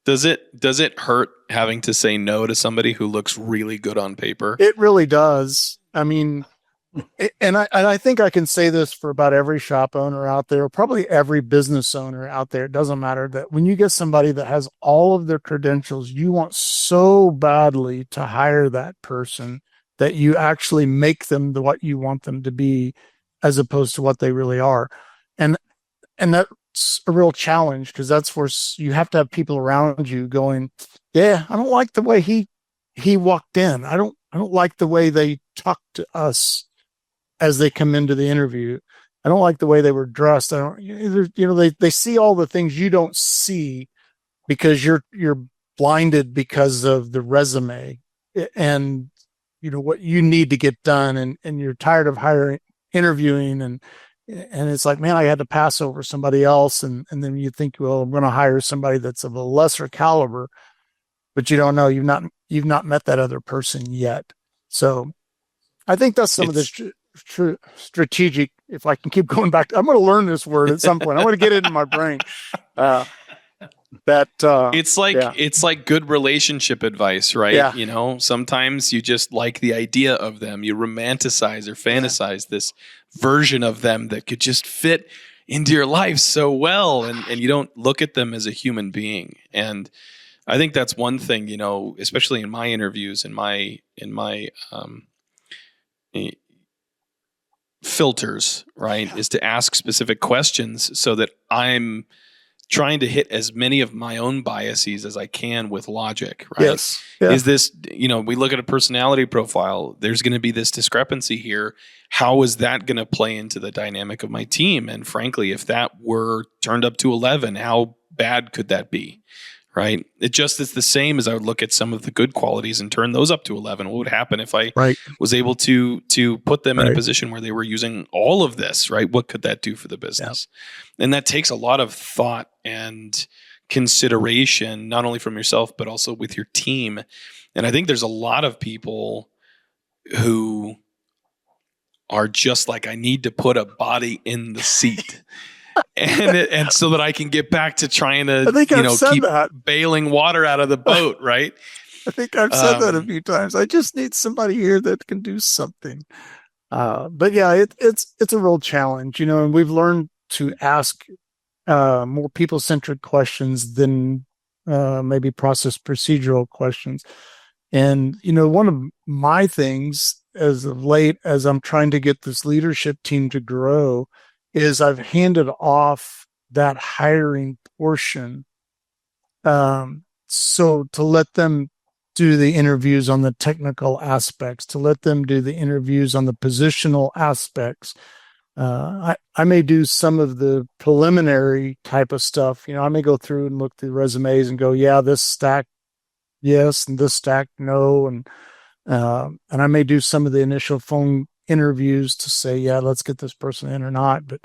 Does it hurt having to say no to somebody who looks really good on paper? It really does. I mean, And I think I can say this for about every shop owner out there, probably every business owner out there. It doesn't matter that when you get somebody that has all of their credentials, you want so badly to hire that person that you actually make them what you want them to be, as opposed to what they really are. And that's a real challenge, because that's where you have to have people around you going, yeah, I don't like the way he walked in. I don't like the way they talked to us as they come into the interview. I don't like the way they were dressed. I don't, they see all the things you don't see because you're blinded because of the resume and, what you need to get done. And you're tired of interviewing. And it's like, man, I had to pass over somebody else. And then you think, well, I'm going to hire somebody that's of a lesser caliber, but you don't know, you've not met that other person yet. So I think that's some of the strategic, if I can keep going back, I'm going to learn this word at some point. I'm going to get it in my brain. It's like good relationship advice, right? Yeah. Sometimes you just like the idea of them. You romanticize or fantasize this version of them that could just fit into your life so well. And you don't look at them as a human being. And I think that's one thing, especially in my interviews, in my filters, right, is to ask specific questions so that I'm trying to hit as many of my own biases as I can with logic, right? Yes. Yeah. Is this, we look at a personality profile, there's going to be this discrepancy here. How is that going to play into the dynamic of my team? And frankly, if that were turned up to 11, how bad could that be? Right. It just is the same as I would look at some of the good qualities and turn those up to 11. What would happen if I was able to put them in a position where they were using all of this? Right. What could that do for the business? Yeah. And that takes a lot of thought and consideration, not only from yourself, but also with your team. And I think there's a lot of people who are just like, I need to put a body in the seat. and so that I can get back to trying to, keep bailing water out of the boat, right? I think I've said that a few times. I just need somebody here that can do something. But yeah, it's a real challenge, and we've learned to ask more people-centric questions than maybe process procedural questions. And, one of my things as of late, as I'm trying to get this leadership team to grow, is I've handed off that hiring portion. So to let them do the interviews on the technical aspects, to let them do the interviews on the positional aspects. I may do some of the preliminary type of stuff. I may go through and look through resumes and go, yeah, this stack, yes, and this stack, no. And I may do some of the initial phone interviews to say, yeah, let's get this person in or not. But,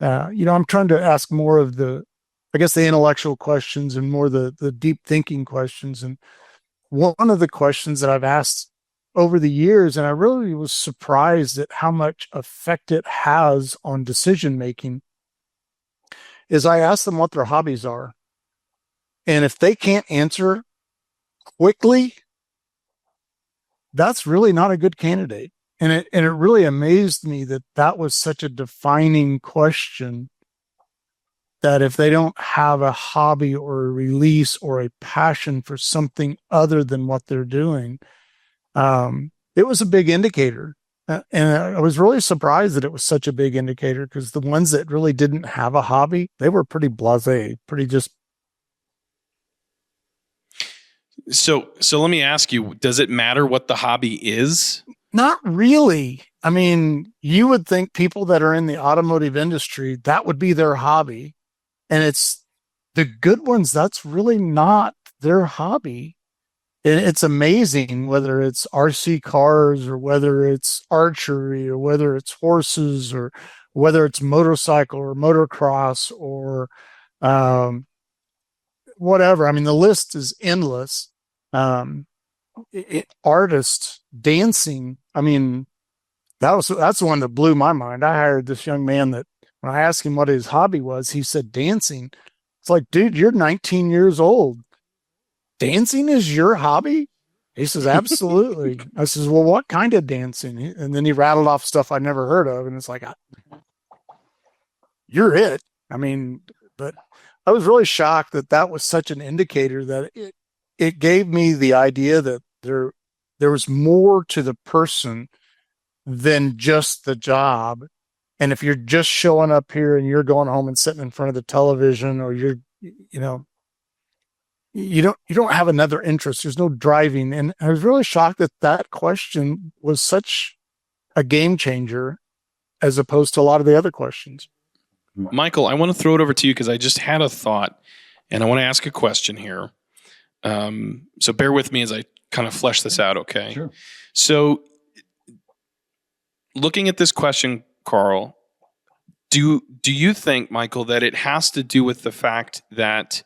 I'm trying to ask more of the intellectual questions and more the deep thinking questions. And one of the questions that I've asked over the years, and I really was surprised at how much effect it has on decision making, is I ask them what their hobbies are. And if they can't answer quickly, that's really not a good candidate. And it really amazed me that was such a defining question, that if they don't have a hobby or a release or a passion for something other than what they're doing, it was a big indicator. And I was really surprised that it was such a big indicator, because the ones that really didn't have a hobby, they were pretty blasé, pretty just. So let me ask you, does it matter what the hobby is? Not really. I mean, you would think people that are in the automotive industry, that would be their hobby. And it's the good ones, that's really not their hobby. And it's amazing whether it's RC cars or whether it's archery or whether it's horses or whether it's motorcycle or motocross or whatever. I mean, the list is endless. Artists, dancing. I mean, that's the one that blew my mind. I hired this young man that when I asked him what his hobby was, he said dancing. It's like, dude, you're 19 years old. Dancing is your hobby? He says, absolutely. I says, well, what kind of dancing? And then he rattled off stuff I'd never heard of. And it's like, you're it. I mean, but I was really shocked that that was such an indicator that it gave me the idea that there was more to the person than just the job. And if you're just showing up here and you're going home and sitting in front of the television, or you're, you know, you don't have another interest. There's no driving. And I was really shocked that that question was such a game changer as opposed to a lot of the other questions. Michael, I want to throw it over to you because I just had a thought and I want to ask a question here. So bear with me as I kind of flesh this out, okay? Sure. So looking at this question, Carl, do you think, Michael, that it has to do with the fact that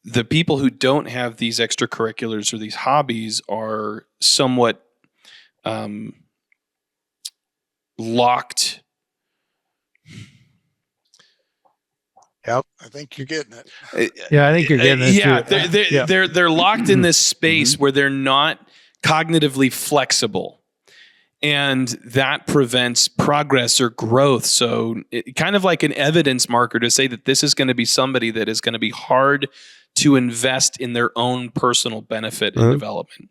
the people who don't have these extracurriculars or these hobbies are somewhat locked? Yep, I think you're getting it. Yeah, I think you're getting it. Yeah, they're locked in this space where they're not cognitively flexible, and that prevents progress or growth. So kind of like an evidence marker to say that this is going to be somebody that is going to be hard to invest in their own personal benefit and development,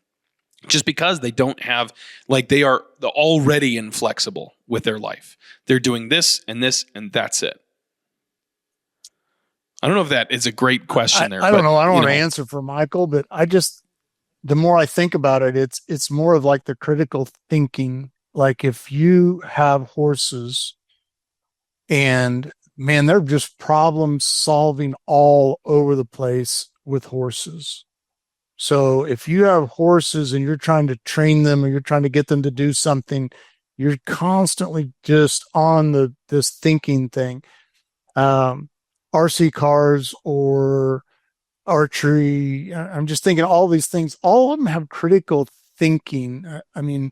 just because they don't have, like, they are already inflexible with their life. They're doing this, and that's it. I don't know if that is a great question there. I don't know. I don't want to answer for Michael, but the more I think about it, it's more of like the critical thinking. Like if you have horses and man, they're just problem solving all over the place with horses. So if you have horses and you're trying to train them or you're trying to get them to do something, you're constantly just on this thinking thing. RC cars or archery. I'm just thinking all these things, all of them have critical thinking. I mean,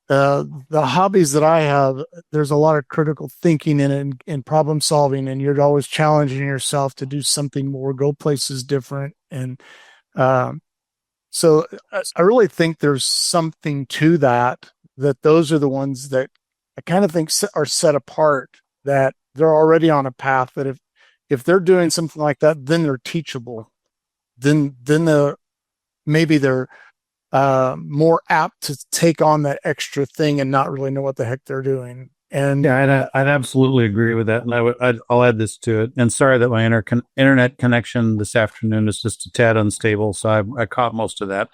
the hobbies that I have, there's a lot of critical thinking in it and problem solving, and you're always challenging yourself to do something more, go places different. And so I really think there's something to that those are the ones that I kind of think are set apart, that they're already on a path that if they're doing something like that, then they're teachable. Then maybe they're more apt to take on that extra thing and not really know what the heck they're doing. And yeah, I'd absolutely agree with that. And I'll add this to it. And sorry that my internet connection this afternoon is just a tad unstable, so I caught most of that.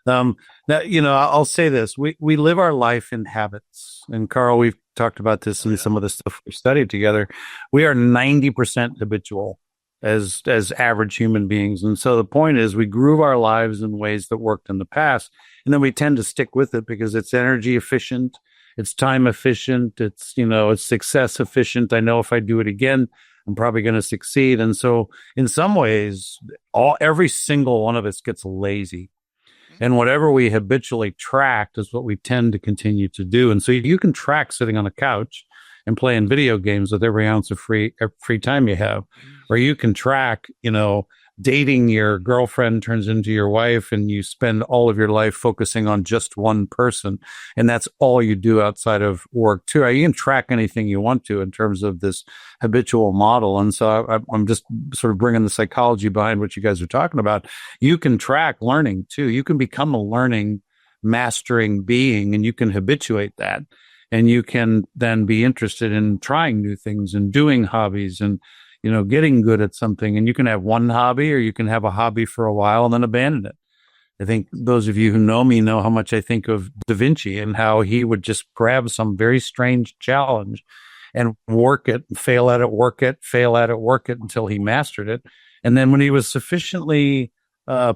I'll say this: we live our life in habits. And Carl, we've talked about this in some of the stuff we've studied together. We are 90% habitual as average human beings. And so the point is we groove our lives in ways that worked in the past, and then we tend to stick with it because it's energy efficient, it's time efficient, it's success efficient. I know if I do it again, I'm probably going to succeed. And so in some ways, every single one of us gets lazy. And whatever we habitually tracked is what we tend to continue to do. And so you can track sitting on a couch and playing video games with every ounce of free time you have, or you can track, dating your girlfriend turns into your wife and you spend all of your life focusing on just one person. And that's all you do outside of work too. You can track anything you want to in terms of this habitual model. And so I'm just sort of bringing the psychology behind what you guys are talking about. You can track learning too. You can become a learning, mastering being, and you can habituate that. And you can then be interested in trying new things and doing hobbies and getting good at something. And you can have one hobby, or you can have a hobby for a while and then abandon it. I think those of you who know me know how much I think of Da Vinci and how he would just grab some very strange challenge and work it, fail at it, work it, fail at it, work it until he mastered it. And then when he was sufficiently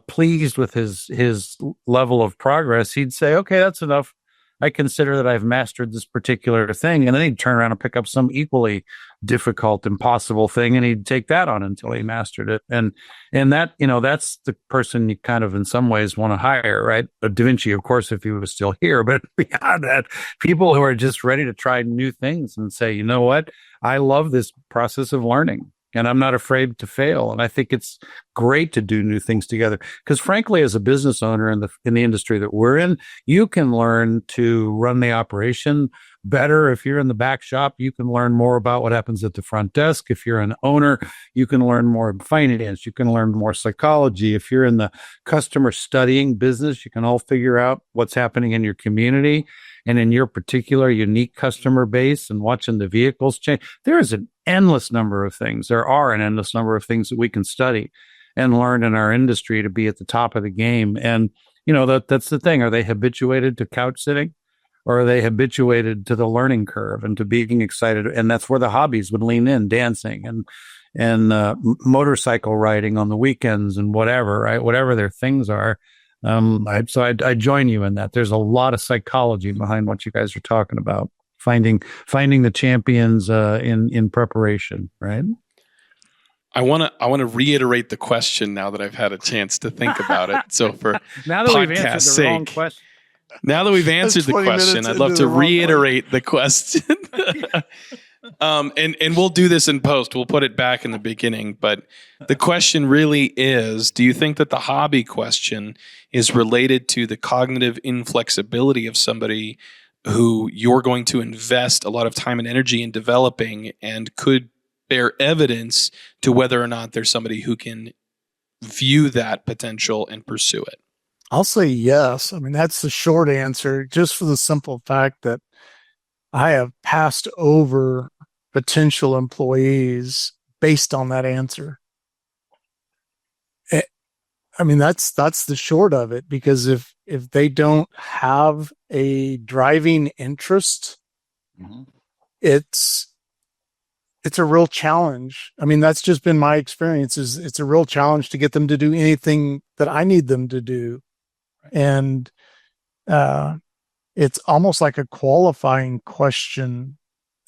pleased with his level of progress, he'd say, okay, that's enough. I consider that I've mastered this particular thing. And then he'd turn around and pick up some equally difficult, impossible thing, and he'd take that on until he mastered it. And that, that's the person you kind of in some ways want to hire, right? Da Vinci, of course, if he was still here, but beyond that, people who are just ready to try new things and say, you know what? I love this process of learning. and I'm not afraid to fail. And I think it's great to do new things together. Because frankly, as a business owner in the industry that we're in, you can learn to run the operation better. If you're in the back shop, you can learn more about what happens at the front desk. If you're an owner, you can learn more finance. You can learn more psychology. If you're in the customer studying business, you can all figure out what's happening in your community and in your particular unique customer base and watching the vehicles change. There is an endless number of things. There are an endless number of things that we can study and learn in our industry to be at the top of the game. And, that's the thing. Are they habituated to couch sitting? Or are they habituated to the learning curve and to being excited? And that's where the hobbies would lean in, dancing and motorcycle riding on the weekends and whatever, right? Whatever their things are. I join you in that. There's a lot of psychology behind what you guys are talking about. Finding the champions in preparation, right? I want to reiterate the question now that I've had a chance to think about it. So for now that we've podcast answered the wrong sake, question. now that we've answered the question, I'd love to reiterate the question. And we'll do this in post. We'll put it back in the beginning. But the question really is, do you think that the hobby question is related to the cognitive inflexibility of somebody who you're going to invest a lot of time and energy in developing and could bear evidence to whether or not there's somebody who can view that potential and pursue it? I'll say yes. I mean, that's the short answer, just for the simple fact that I have passed over potential employees based on that answer. I mean, that's the short of it, because if they don't have a driving interest, it's a real challenge. I mean, that's just been my experience. It's a real challenge to get them to do anything that I need them to do. And it's almost like a qualifying question,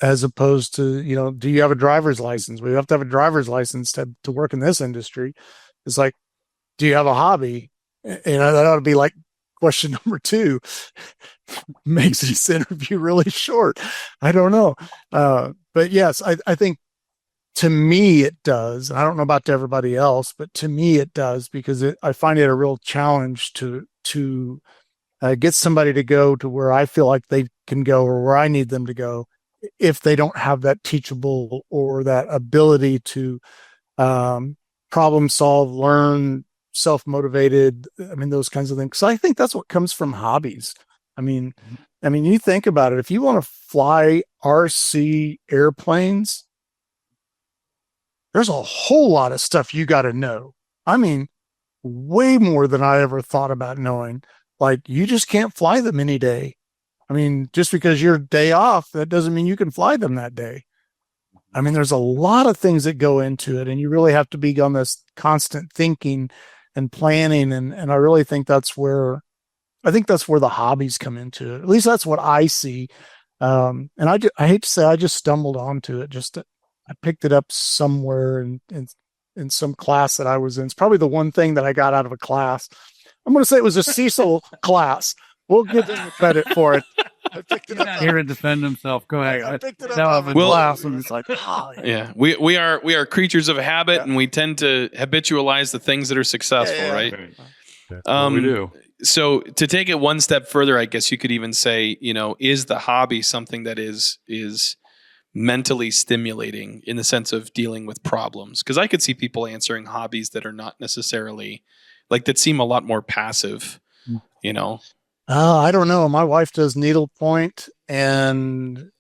as opposed to, do you have a driver's license? We have to have a driver's license to work in this industry. It's like, do you have a hobby? That ought to be like question number 2. Makes this interview really short. I don't know. But yes, I think to me it does. I don't know about to everybody else, but to me it does, because I find it a real challenge to get somebody to go to where I feel like they can go, or where I need them to go, if they don't have that teachable or that ability to problem solve, learn, self-motivated. I mean, those kinds of things. So I think that's what comes from hobbies. I mean, you think about it. If you want to fly RC airplanes, there's a whole lot of stuff you got to know. I mean, way more than I ever thought about knowing. Like, you just can't fly them any day. I mean, just because you're day off, that doesn't mean you can fly them that day. I mean, there's a lot of things that go into it, and you really have to be on this constant thinking and planning. And I really think that's where the hobbies come into it. At least that's what I see. And I hate to say, I just stumbled onto it. I picked it up somewhere in some class that I was in. It's probably the one thing that I got out of a class. I'm going to say it was a Cecil class. We'll give him the credit for it. I picked it up. Here to defend himself. Go ahead. I picked it up out of a class, and it's like, yeah. We are creatures of habit, and we tend to habitualize the things that are successful, right? That's what we do. So to take it one step further, I guess you could even say, is the hobby something that is mentally stimulating in the sense of dealing with problems? Because I could see people answering hobbies that are not necessarily that seem a lot more passive, I don't know. My wife does needlepoint, and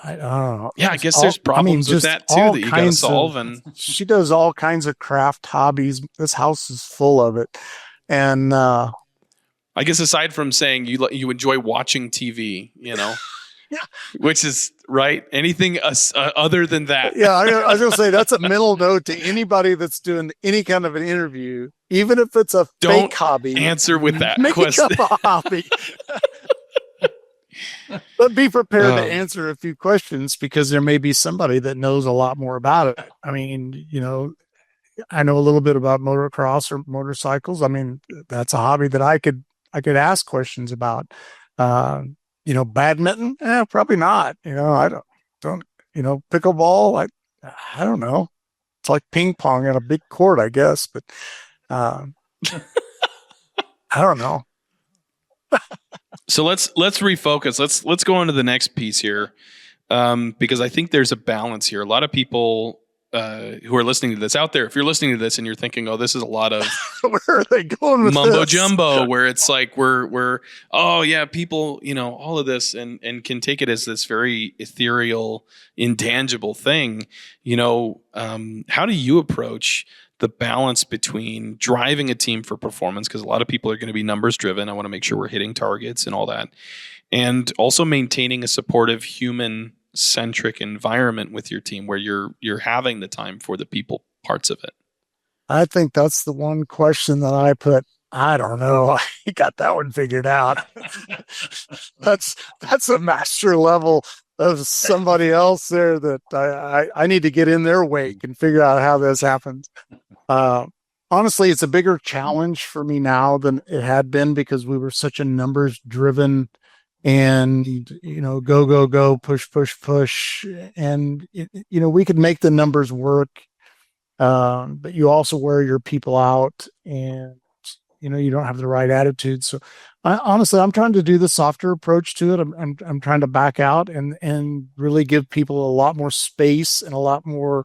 I don't know. Yeah, I guess there's problems with that too that you got to solve. And she does all kinds of craft hobbies. This house is full of it. And I guess aside from saying you enjoy watching TV, yeah. Which is right. Anything other than that? Yeah, I was gonna say that's a mental note to anybody that's doing any kind of an interview, even if it's a fake hobby. Answer with that make question. Up a hobby. But be prepared to answer a few questions, because there may be somebody that knows a lot more about it. I mean, I know a little bit about motocross or motorcycles. I mean, that's a hobby that I could ask questions about. Badminton? Probably not. I don't pickleball. I don't know. It's like ping pong on a big court, I guess, but I don't know. So let's refocus. Let's go on to the next piece here, because I think there's a balance here. A lot of people who are listening to this out there, if you're listening to this and you're thinking, "Oh, this is a lot of Where are they going with mumbo this? jumbo," where it's like we're oh yeah, people, all of this and can take it as this very ethereal, intangible thing. How do you approach the balance between driving a team for performance? Because a lot of people are going to be numbers driven. I want to make sure we're hitting targets and all that. And also maintaining a supportive, human centric environment with your team where you're having the time for the people parts of it. I think that's the one question that I put. I don't know. I got that one figured out. That's a master level of somebody else there that I need to get in their wake and figure out how this happens. Honestly, it's a bigger challenge for me now than it had been because we were such a numbers driven and, go, push. And, we could make the numbers work. But you also wear your people out and, you don't have the right attitude. So honestly, I'm trying to do the softer approach to it. I'm trying to back out and really give people a lot more space and a lot more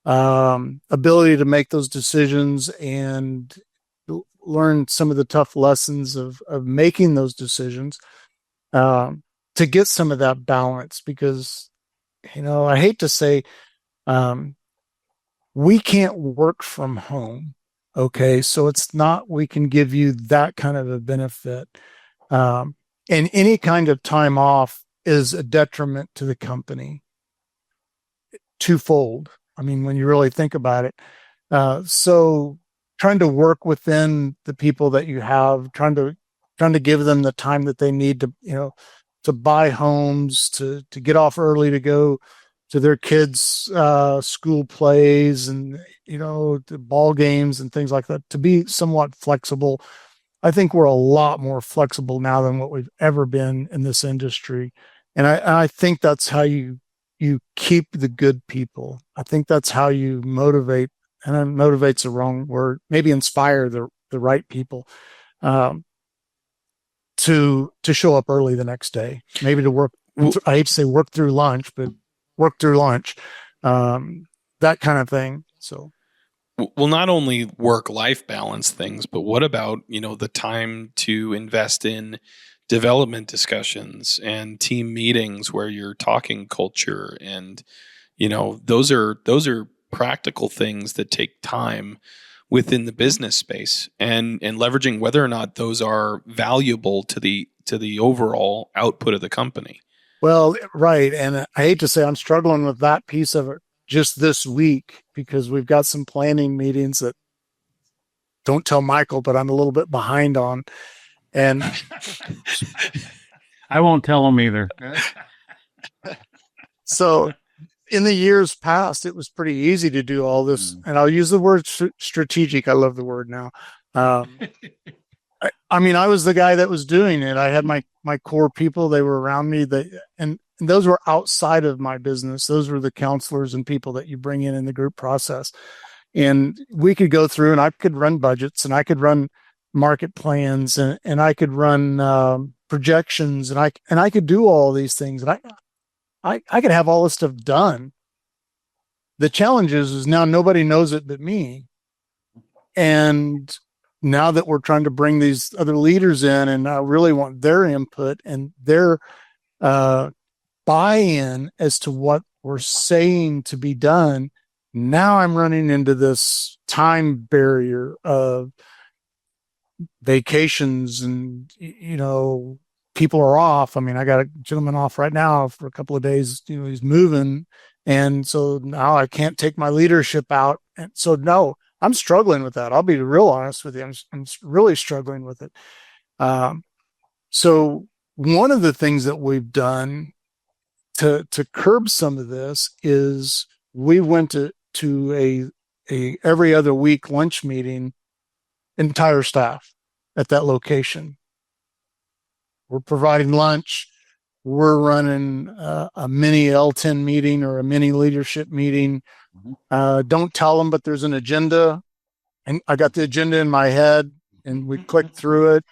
ability to make those decisions and learn some of the tough lessons of making those decisions to get some of that balance. Because, I hate to say, we can't work from home. Okay. So it's not, we can give you that kind of a benefit. And any kind of time off is a detriment to the company twofold. I mean, when you really think about it. So trying to work within the people that you have, trying to give them the time that they need to buy homes, to get off early, to go to their kids' school plays and, the ball games and things like that, to be somewhat flexible. I think we're a lot more flexible now than what we've ever been in this industry. And I think that's how you keep the good people. I think that's how you motivate, and motivate's the wrong word, maybe inspire the right people to show up early the next day, maybe to work. I hate to say work through lunch, but work through lunch, that kind of thing. So, well, not only work-life balance things, but what about, the time to invest in development discussions and team meetings where you're talking culture and, those are practical things that take time within the business space and leveraging whether or not those are valuable to the overall output of the company. Well, right. And I hate to say I'm struggling with that piece of it just this week because we've got some planning meetings that don't tell Michael, but I'm a little bit behind on. And I won't tell him either. So in the years past, it was pretty easy to do all this. And I'll use the word strategic. I love the word now. I mean, I was the guy that was doing it. I had my core people, they were around me, and those were outside of my business. Those were the counselors and people that you bring in the group process. And we could go through and I could run budgets and I could run market plans and I could run projections and I could do all these things. And I could have all this stuff done. The challenge is now nobody knows it but me. And now that we're trying to bring these other leaders in and I really want their input and their buy-in as to what we're saying to be done, now I'm running into this time barrier of vacations and, people are off. I mean, I got a gentleman off right now for a couple of days, he's moving. And so now I can't take my leadership out. And so, no, I'm struggling with that. I'll be real honest with you. I'm really struggling with it. So one of the things that we've done to curb some of this is we went to a every other week lunch meeting, entire staff at that location. We're providing lunch. we're running a mini L10 meeting or a mini leadership meeting. Don't tell them, but there's an agenda. And I got the agenda in my head and we click through it.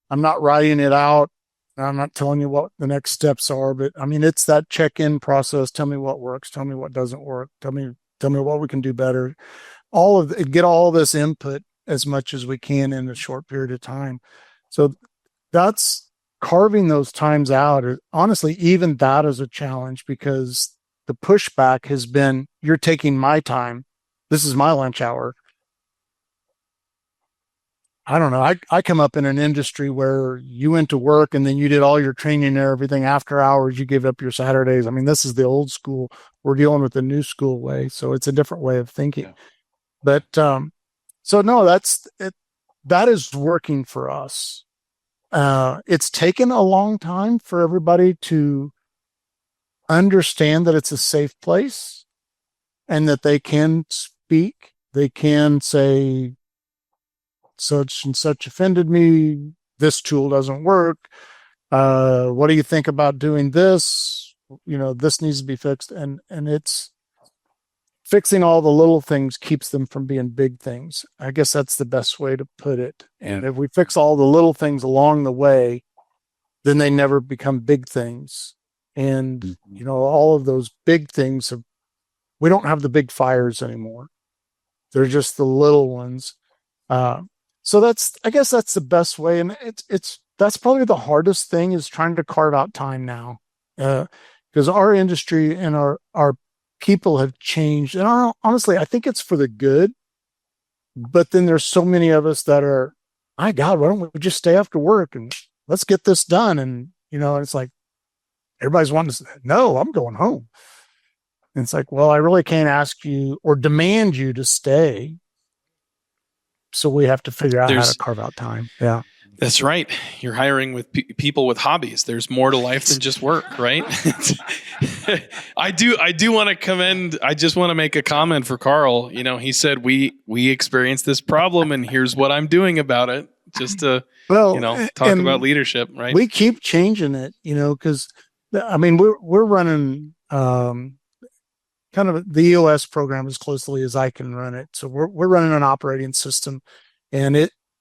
I'm not writing it out. I'm not telling you what the next steps are, but I mean, it's that check-in process. Tell me what works. Tell me what doesn't work. Tell me what we can do better. Get all this input as much as we can in a short period of time. So that's carving those times out. Honestly, even that is a challenge because the pushback has been, you're taking my time. This is my lunch hour. I don't know. I come up in an industry where you went to work and then you did all your training and everything after hours. You gave up your Saturdays. I mean, this is the old school. We're dealing with the new school way. So it's a different way of thinking. Yeah. But so no, that's it. That is working for us. It's taken a long time for everybody to understand that it's a safe place and that they can speak. They can say, such and such offended me. This tool doesn't work. What do you think about doing this? This needs to be fixed. And it's fixing all the little things keeps them from being big things. I guess that's the best way to put it. And if we fix all the little things along the way, then they never become big things. And, all of those big things, we don't have the big fires anymore. They're just the little ones. So I guess that's the best way. And that's probably the hardest thing is trying to carve out time now. Because our industry and our people have changed. And honestly, I think it's for the good. But then there's so many of us that are, my God, why don't we just stay after work and let's get this done? And, it's like, everybody's wanting to say, no, I'm going home. And it's like, well, I really can't ask you or demand you to stay. So we have to figure out how to carve out time. Yeah. That's right. You're hiring with people with hobbies. There's more to life than just work, right? I do want to commend, I just want to make a comment for Carl. He said, we experienced this problem and here's what I'm doing about it. Just to, talk about leadership, right? We keep changing it, because we're running, kind of the EOS program as closely as I can run it. So we're running an operating system and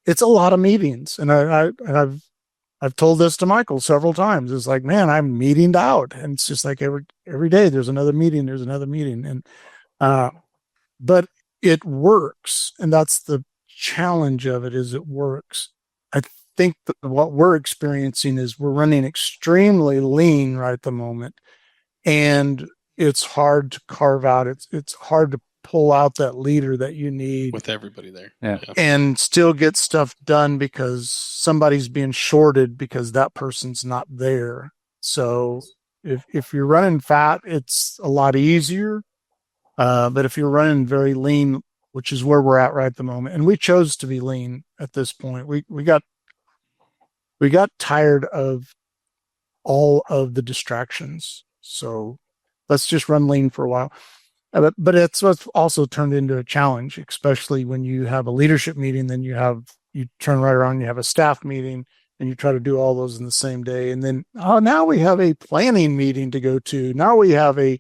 it's a lot of meetings. And I've told this to Michael several times. It's like, man, I'm meetinged out. And it's just like every day there's another meeting. And, but it works. And that's the challenge of it is it works. I think that what we're experiencing is we're running extremely lean right at the moment. And it's hard to carve out. It's hard to pull out that leader that you need with everybody there, and still get stuff done because somebody's being shorted because that person's not there. So if you're running fat, it's a lot easier. But if you're running very lean, which is where we're at right at the moment, and we chose to be lean at this point, we got tired of all of the distractions. So let's just run lean for a while. But it's what's also turned into a challenge, especially when you have a leadership meeting, then you turn right around, you have a staff meeting, and you try to do all those in the same day. And then, now we have a planning meeting to go to. Now we have a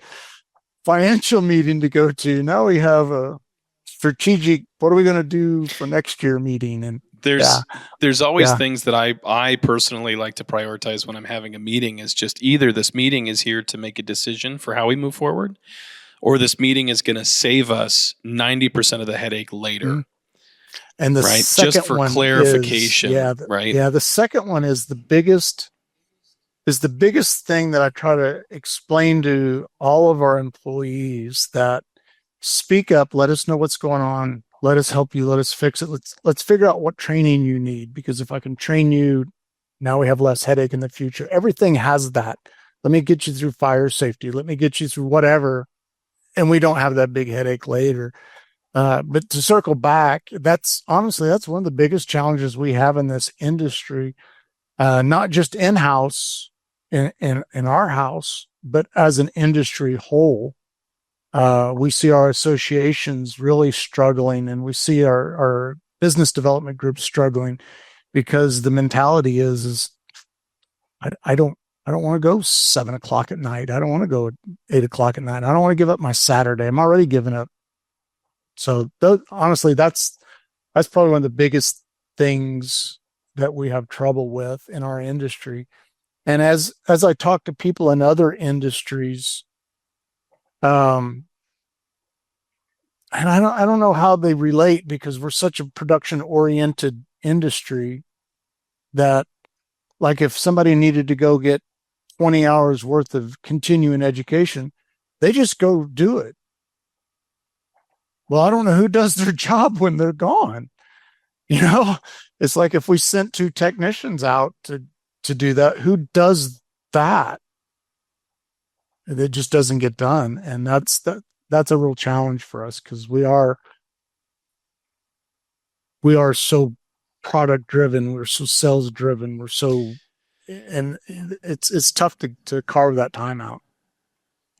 financial meeting to go to. Now we have a strategic, what are we going to do for next year meeting? And there's always things that I personally like to prioritize when I'm having a meeting is just either this meeting is here to make a decision for how we move forward, or this meeting is going to save us 90% of the headache later. Mm-hmm. And the second just for one clarification, right? Yeah, the second one is the biggest thing that I try to explain to all of our employees that speak up, let us know what's going on. Let us help you. Let us fix it. Let's figure out what training you need, because if I can train you, now we have less headache in the future. Everything has that. Let me get you through fire safety. Let me get you through whatever. And we don't have that big headache later. But to circle back, that's one of the biggest challenges we have in this industry, not just in-house in our house, but as an industry whole. We see our associations really struggling, and we see our business development groups struggling because the mentality is I don't I don't want to go 7 o'clock at night. I don't want to go at 8 o'clock at night. I don't want to give up my Saturday. I'm already giving up. So honestly, that's probably one of the biggest things that we have trouble with in our industry. And as I talk to people in other industries, and I don't know how they relate, because we're such a production oriented industry that, like, if somebody needed to go get 20 hours worth of continuing education, they just go do it. Well, I don't know who does their job when they're gone. It's like if we sent 2 technicians out to do that, who does that? It just doesn't get done. And that's a real challenge for us, because we are so product driven. We're so sales driven. And it's tough to carve that time out.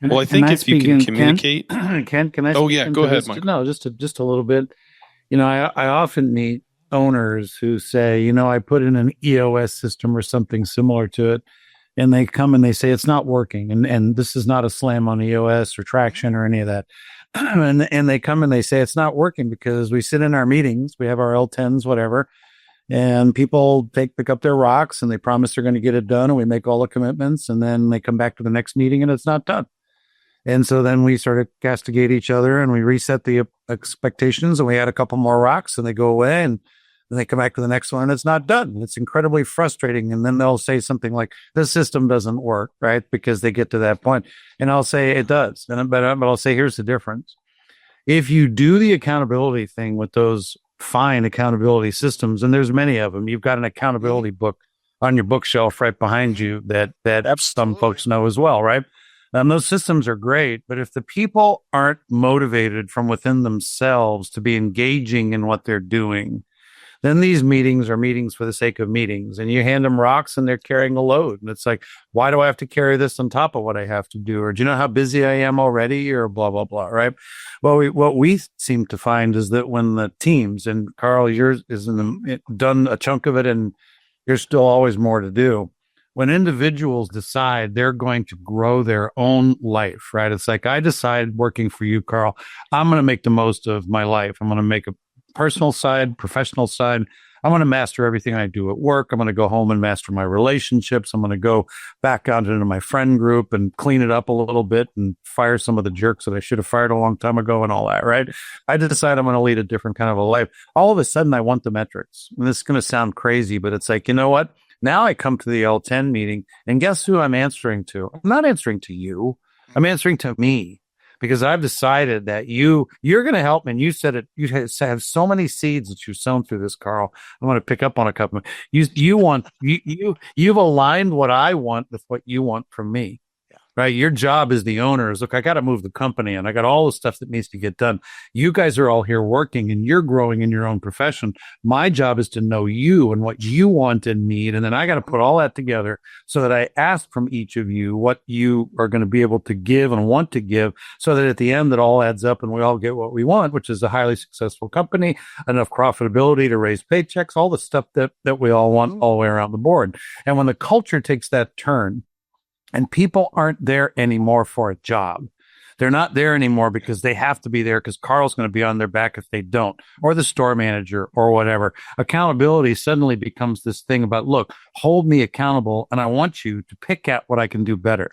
Well, I think if you can communicate, Ken, can I? Oh yeah, go ahead, Mike. No, just a little bit. I often meet owners who say, I put in an EOS system or something similar to it, and they come and they say it's not working, and this is not a slam on EOS or traction or any of that, and they come and they say it's not working because we sit in our meetings, we have our L10s, whatever. And people pick up their rocks and they promise they're going to get it done, and we make all the commitments, and then they come back to the next meeting and it's not done. And so then we sort of castigate each other and we reset the expectations, and we add a couple more rocks and they go away, and then they come back to the next one and it's not done. It's incredibly frustrating. And then they'll say something like, the system doesn't work, right? Because they get to that point. And I'll say it does. But I'll say, here's the difference. If you do the accountability thing with those fine accountability systems, and there's many of them, you've got an accountability book on your bookshelf right behind you that some folks know as well, right? Those systems are great, but if the people aren't motivated from within themselves to be engaging in what they're doing, then these meetings are meetings for the sake of meetings, and you hand them rocks and they're carrying a load. And it's like, why do I have to carry this on top of what I have to do? Or do you know how busy I am already? Or blah, blah, blah, right? Well, what we seem to find is that when the teams, and Carl, yours is done a chunk of it, and there's still always more to do. When individuals decide they're going to grow their own life, right? It's like, I decide working for you, Carl, I'm going to make the most of my life. I'm going to make a personal side, professional side. I'm going to master everything I do at work. I'm going to go home and master my relationships. I'm going to go back out into my friend group and clean it up a little bit and fire some of the jerks that I should have fired a long time ago and all that, right? I decide I'm going to lead a different kind of a life. All of a sudden, I want the metrics. And this is going to sound crazy, but it's like, you know what? Now I come to the L10 meeting, and guess who I'm answering to? I'm not answering to you. I'm answering to me. Because I've decided that you're going to help me. And you said it, you have so many seeds that you've sown through this, Carl. I want to pick up on a couple. You've aligned what I want with what you want from me. Right? Your job as the owner is, look, I got to move the company, and I got all the stuff that needs to get done. You guys are all here working, and you're growing in your own profession. My job is to know you and what you want and need. And then I got to put all that together so that I ask from each of you what you are going to be able to give and want to give, so that at the end, it all adds up and we all get what we want, which is a highly successful company, enough profitability to raise paychecks, all the stuff that we all want all the way around the board. And when the culture takes that turn, and people aren't there anymore for a job. They're not there anymore because they have to be there because Carl's going to be on their back if they don't, or the store manager or whatever. Accountability suddenly becomes this thing about, look, hold me accountable, and I want you to pick at what I can do better.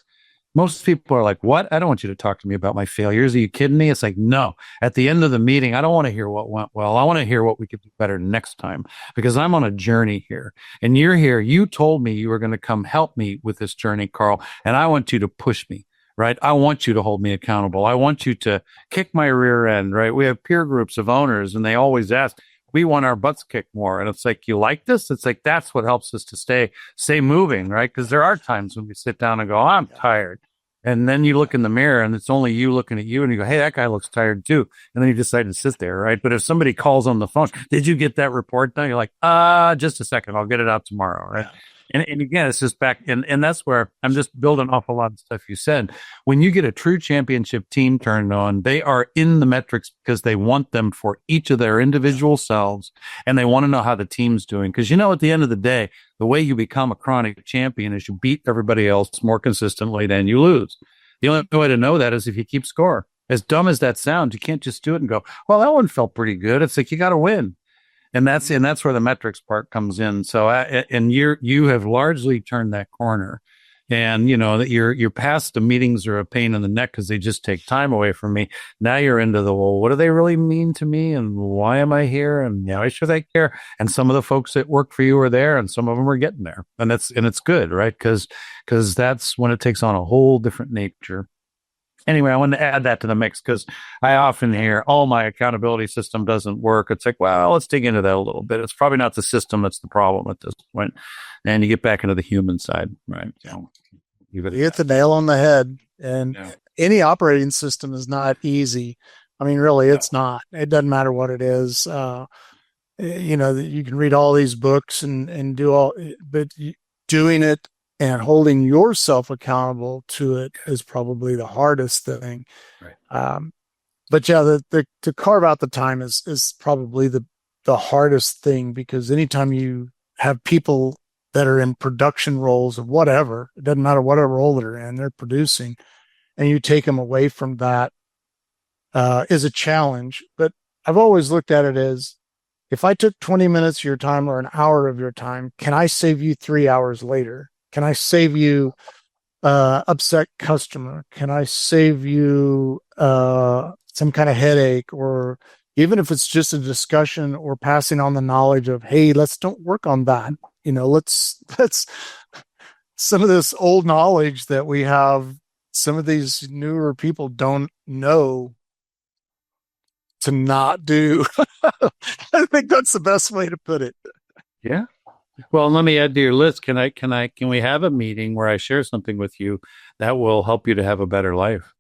Most people are like, what? I don't want you to talk to me about my failures. Are you kidding me? It's like, no. At the end of the meeting, I don't want to hear what went well. I want to hear what we could do better next time, because I'm on a journey here. And you're here. You told me you were going to come help me with this journey, Carl. And I want you to push me, right? I want you to hold me accountable. I want you to kick my rear end, right? We have peer groups of owners, and they always ask, we want our butts kicked more. And it's like, you like this? It's like, that's what helps us to stay moving, right? Because there are times when we sit down and go, I'm tired. And then you look in the mirror and it's only you looking at you, and you go, hey, that guy looks tired too. And then you decide to sit there, right? But if somebody calls on the phone, did you get that report done? You're like, just a second, I'll get it out tomorrow, right? And again, it's just back, and that's where I'm just building off a lot of stuff you said. When you get a true championship team turned on, they are in the metrics because they want them for each of their individual selves, and they want to know how the team's doing. Because at the end of the day, the way you become a chronic champion is you beat everybody else more consistently than you lose. The only way to know that is if you keep score. As dumb as that sounds, you can't just do it and go, well, that one felt pretty good. It's like you got to win. And that's where the metrics part comes in. So, and you have largely turned that corner, and that you're past the meetings are a pain in the neck because they just take time away from me. Now you're into the, well, what do they really mean to me, and why am I here, and why should I care? And some of the folks that work for you are there, and some of them are getting there, and it's good, right? Because that's when it takes on a whole different nature. Anyway, I wanted to add that to the mix because I often hear, oh, my accountability system doesn't work. It's like, well, let's dig into that a little bit. It's probably not the system that's the problem at this point. And you get back into the human side, right? So you hit the nail on the head. And any operating system is not easy. I mean, really, it's not. It doesn't matter what it is. You can read all these books and do all, but doing it and holding yourself accountable to it is probably the hardest thing. Right. But to carve out the time is probably the hardest thing, because anytime you have people that are in production roles of whatever, it doesn't matter what role they're in, they're producing, and you take them away from that is a challenge. But I've always looked at it as, if I took 20 minutes of your time or an hour of your time, can I save you 3 hours later? Can I save you upset customer? Can I save you some kind of headache? Or even if it's just a discussion or passing on the knowledge of, hey, let's don't work on that. Let's some of this old knowledge that we have, some of these newer people don't know to not do. I think that's the best way to put it. Yeah. Well, let me add to your list. Can we have a meeting where I share something with you that will help you to have a better life?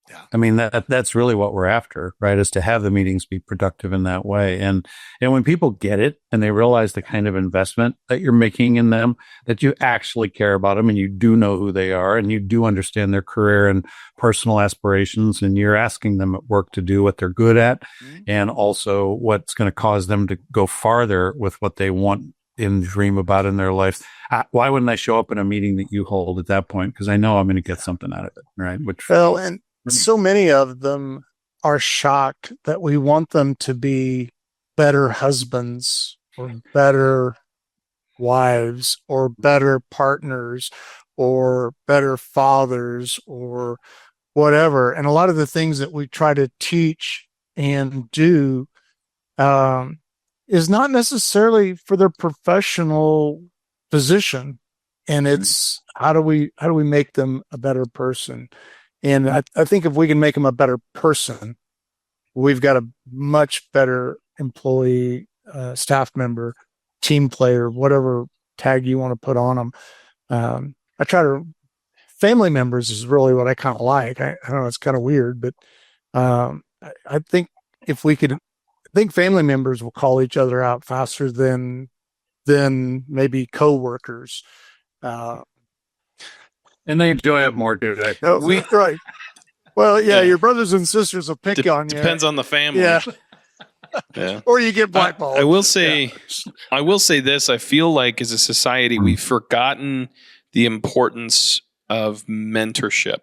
Yeah. I mean, that's really what we're after, right? Is to have the meetings be productive in that way. And when people get it and they realize the kind of investment that you're making in them, that you actually care about them and you do know who they are and you do understand their career and personal aspirations, and you're asking them at work to do what they're good at, and also what's going to cause them to go farther with what they want and dream about in their life. Why wouldn't I show up in a meeting that you hold at that point? Because I know I'm going to get something out of it, right? And so many of them are shocked that we want them to be better husbands or better wives or better partners or better fathers or whatever. And a lot of the things that we try to teach and do is not necessarily for their professional position. And it's how do we make them a better person? And I think if we can make them a better person, we've got a much better employee, staff member, team player, whatever tag you want to put on them. Family members is really what I kind of like. I don't know, it's kind of weird, but I think family members will call each other out faster than maybe coworkers. And they enjoy it more, do they? Right. Well, yeah, your brothers and sisters will pick on you. Depends on the family. Yeah. Yeah. Or you get blackballed. I will say this. I feel like as a society, we've forgotten the importance of mentorship.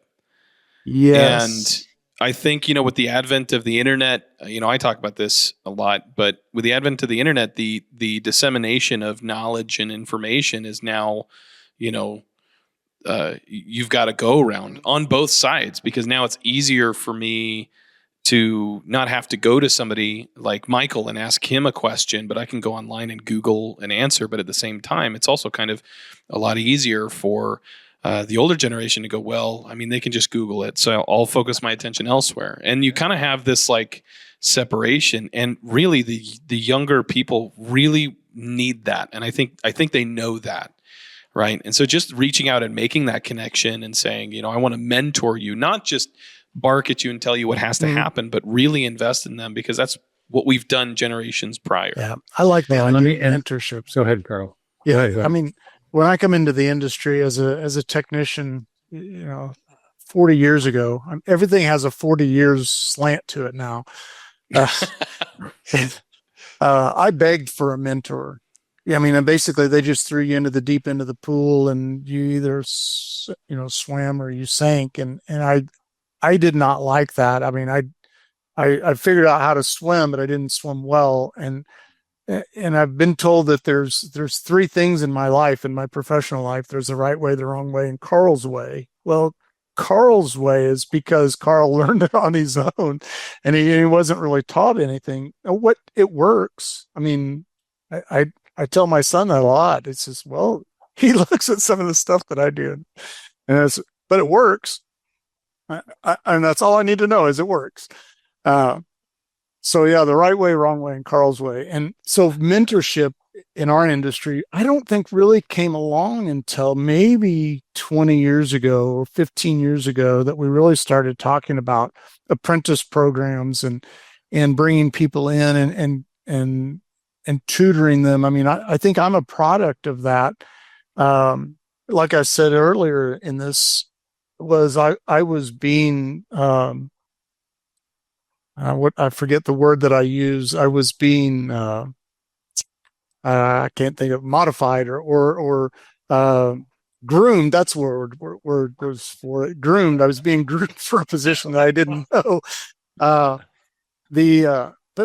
Yes. And I think, with the advent of the internet, I talk about this a lot, but with the advent of the internet, the dissemination of knowledge and information is now, you've got to go around on both sides, because now it's easier for me to not have to go to somebody like Michael and ask him a question, but I can go online and Google an answer. But at the same time, it's also kind of a lot easier for the older generation to go, well, I mean, they can just Google it, so I'll focus my attention elsewhere. And you kind of have this like separation, and really the younger people really need that. And I think they know that. Right. And so just reaching out and making that connection and saying, I want to mentor you, not just bark at you and tell you what has to happen, but really invest in them, because that's what we've done generations prior. Yeah. I like that. Mentorships. Go ahead, Carl. Yeah. I mean, when I come into the industry as a technician, 40 years ago, everything has a 40 years slant to it now. And, I begged for a mentor. Yeah, I mean, and basically they just threw you into the deep end of the pool, and you either swam or you sank. And I did not like that. I mean, I figured out how to swim, but I didn't swim well. And I've been told that there's three things in my life, in my professional life. There's the right way, the wrong way, and Carl's way. Well, Carl's way is because Carl learned it on his own, and he wasn't really taught anything. What it works. I mean, I tell my son that a lot. It's just, well, he looks at some of the stuff that I do, but it works. And that's all I need to know is it works. So yeah, the right way, wrong way, and Carl's way. And so mentorship in our industry, I don't think really came along until maybe 20 years ago or 15 years ago that we really started talking about apprentice programs and bringing people in and tutoring them. I mean, I think I'm a product of that. Like I said earlier in this, I was being I forget the word that I use. I was being I can't think of modified or groomed. That's word was for it. Groomed. I was being groomed for a position that I didn't know. But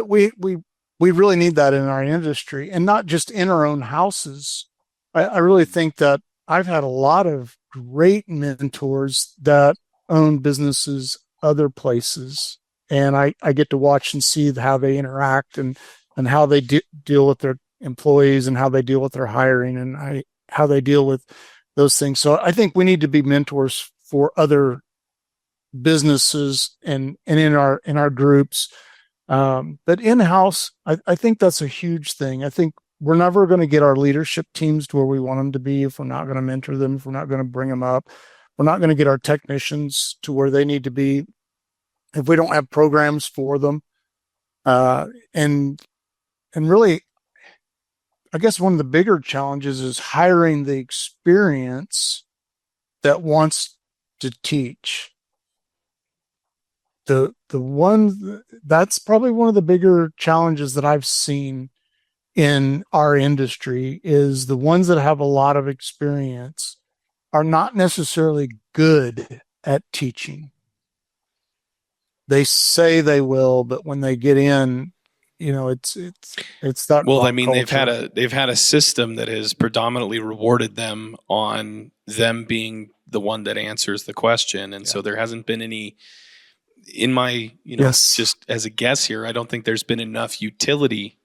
we really need that in our industry, and not just in our own houses. I really think that I've had a lot of great mentors that own businesses other places, and I get to watch and see how they interact and how they deal with their employees and how they deal with their hiring and how they deal with those things. So I think we need to be mentors for other businesses and in our groups. But in-house, I think that's a huge thing. I think we're never going to get our leadership teams to where we want them to be if we're not going to mentor them, if we're not going to bring them up. We're not going to get our technicians to where they need to be if we don't have programs for them. And really, I guess one of the bigger challenges is hiring the experience that wants to teach. That's probably one of the bigger challenges that I've seen in our industry is the ones that have a lot of experience are not necessarily good at teaching. They say they will, but when they get in, it's that. Well, I mean, culture. they've had a system that has predominantly rewarded them on them being the one that answers the question, and so there hasn't been any. In my, Yes. just as a guess here, I don't think there's been enough utility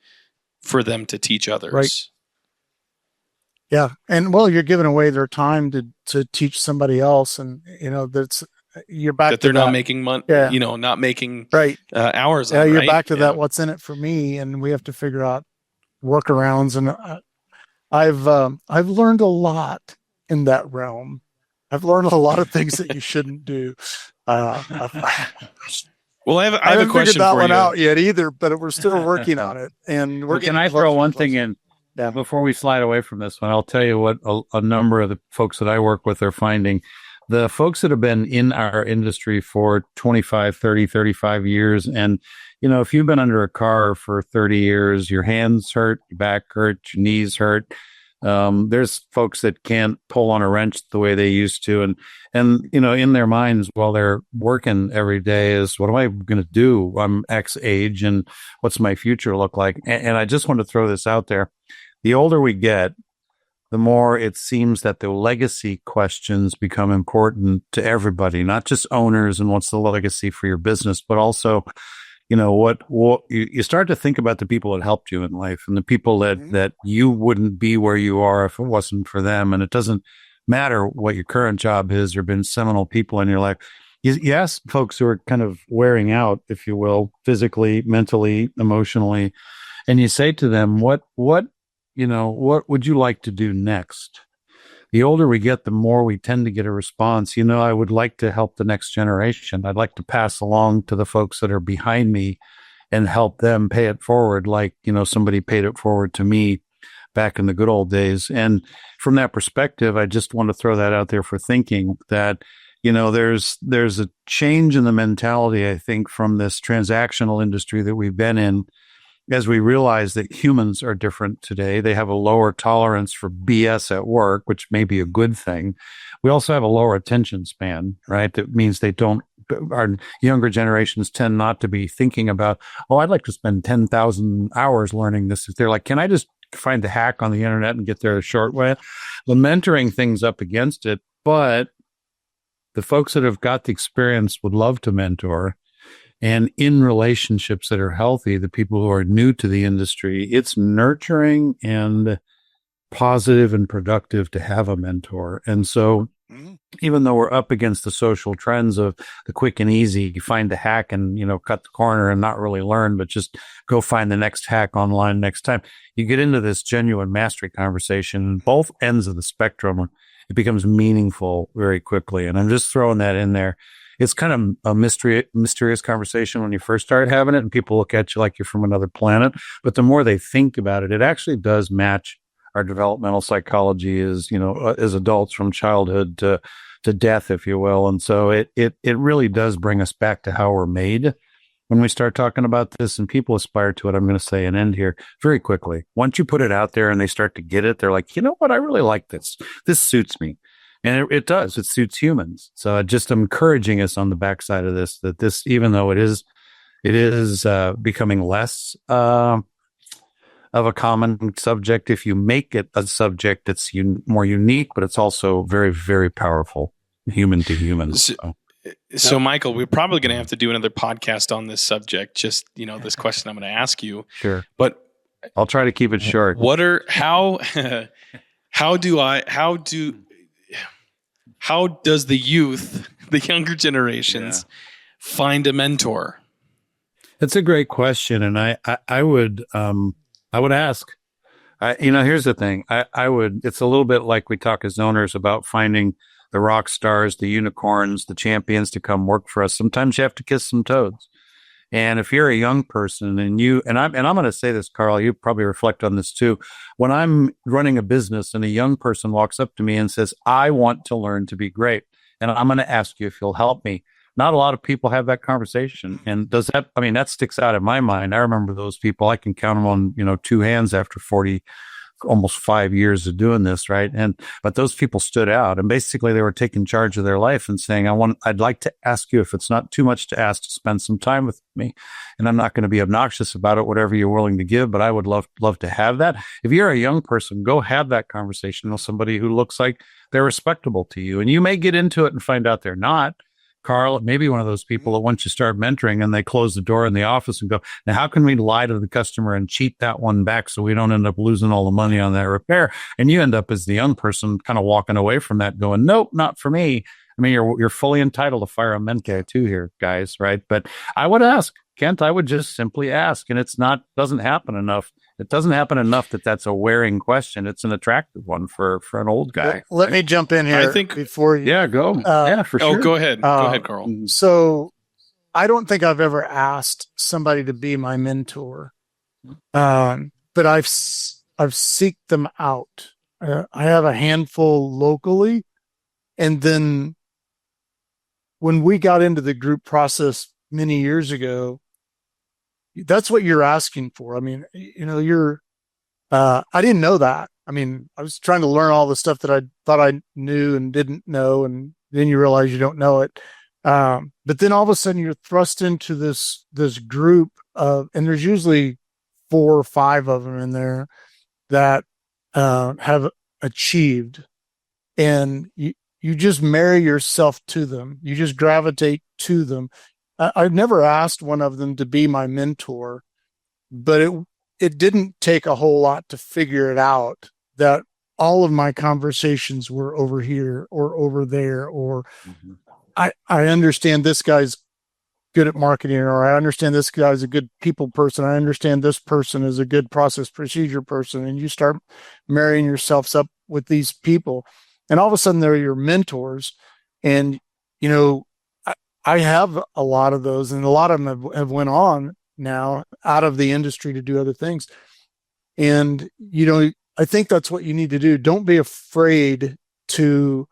for them to teach others. Right. Yeah, and well, you're giving away their time to teach somebody else, and you're back that they're to not making money. Yeah. Not making right hours. Yeah, on, you're right? back to that. What's in it for me? And we have to figure out workarounds. And I've learned a lot in that realm. I've learned a lot of things that you shouldn't do. Well, I have a haven't question figured that for one you. out yet either, but we're still working on it. And Can I throw one thing in? Yeah. Before we slide away from this one, I'll tell you what a number of the folks that I work with are finding. The folks that have been in our industry for 25, 30, 35 years, and, if you've been under a car for 30 years, your hands hurt, your back hurt, your knees hurt. There's folks that can't pull on a wrench the way they used to. And in their minds while they're working every day is, what am I going to do? I'm X age, and what's my future look like? And I just want to throw this out there. The older we get, the more it seems that the legacy questions become important to everybody, not just owners and what's the legacy for your business, but also, what you start to think about the people that helped you in life and the people that you wouldn't be where you are if it wasn't for them. And it doesn't matter what your current job is or been seminal people in your life. You ask folks who are kind of wearing out, if you will, physically, mentally, emotionally, and you say to them, what would you like to do next? The older we get, the more we tend to get a response. I would like to help the next generation. I'd like to pass along to the folks that are behind me and help them pay it forward like, somebody paid it forward to me back in the good old days. And from that perspective, I just want to throw that out there for thinking that, there's a change in the mentality, I think, from this transactional industry that we've been in, as we realize that humans are different today. They have a lower tolerance for BS at work, which may be a good thing. We also have a lower attention span, right? That means our younger generations tend not to be thinking about, I'd like to spend 10,000 hours learning this. They're like, can I just find the hack on the internet and get there a short way? The mentoring thing's up against it, but the folks that have got the experience would love to mentor. And in relationships that are healthy, the people who are new to the industry, it's nurturing and positive and productive to have a mentor. And so even though we're up against the social trends of the quick and easy, you find the hack and, cut the corner and not really learn, but just go find the next hack online next time. You get into this genuine mastery conversation, both ends of the spectrum, it becomes meaningful very quickly. And I'm just throwing that in there. It's kind of a mysterious conversation when you first start having it and people look at you like you're from another planet. But the more they think about it, it actually does match our developmental psychology as adults, from childhood to death, if you will. And so it really does bring us back to how we're made when we start talking about this, and people aspire to it. I'm going to say an end here very quickly. Once you put it out there and they start to get it, they're like, you know what? I really like this. This suits me. And it does. It suits humans. So I'm encouraging us on the backside of this, that this, even though it is becoming less of a common subject, if you make it a subject that's more unique, but it's also very, very powerful, human to human. So Michael, we're probably going to have to do another podcast on this subject. Just, this question I'm going to ask you. Sure. But I'll try to keep it short. How does the youth, the younger generations, find a mentor? That's a great question, and I would ask. Here's the thing. I would. It's a little bit like we talk as owners about finding the rock stars, the unicorns, the champions to come work for us. Sometimes you have to kiss some toads. And if you're a young person and I'm going to say this, Carl, you probably reflect on this too. When I'm running a business and a young person walks up to me and says, I want to learn to be great, and I'm going to ask you if you'll help me. Not a lot of people have that conversation. And that sticks out in my mind. I remember those people. I can count them on, two hands after 40, almost 5 years of doing this. Right. But those people stood out, and basically they were taking charge of their life and saying, I'd like to ask you, if it's not too much to ask, to spend some time with me. And I'm not going to be obnoxious about it, whatever you're willing to give, but I would love to have that. If you're a young person, go have that conversation with somebody who looks like they're respectable to you. And you may get into it and find out they're not. Carl, maybe one of those people that once you start mentoring and they close the door in the office and go, now how can we lie to the customer and cheat that one back so we don't end up losing all the money on that repair? And you end up as the young person kind of walking away from that going, nope, not for me. I mean, you're fully entitled to fire a mentor too here, guys, right? But I would ask, Kent, I would just simply ask, and doesn't happen enough. It doesn't happen enough that's a wearing question. It's an attractive one for an old guy. Let me jump in here. I think before you. Yeah, go. For sure. Oh, go ahead. Go ahead, Carl. So I don't think I've ever asked somebody to be my mentor, but I've seeked them out. I have a handful locally, and then when we got into the group process many years ago, that's what you're asking for. I mean, I didn't know that. I mean, I was trying to learn all the stuff that I thought I knew and didn't know. And then you realize you don't know it. But then all of a sudden you're thrust into this group and there's usually 4 or 5 of them in there that, have achieved, and you just marry yourself to them. You just gravitate to them. I've never asked one of them to be my mentor, but it didn't take a whole lot to figure it out that all of my conversations were over here or over there, or I understand this guy's good at marketing, or I understand this guy's a good people person. I understand this person is a good process procedure person. And you start marrying yourselves up with these people, and all of a sudden they're your mentors. And, I have a lot of those, and a lot of them have went on now out of the industry to do other things. And, I think that's what you need to do. Don't be afraid to,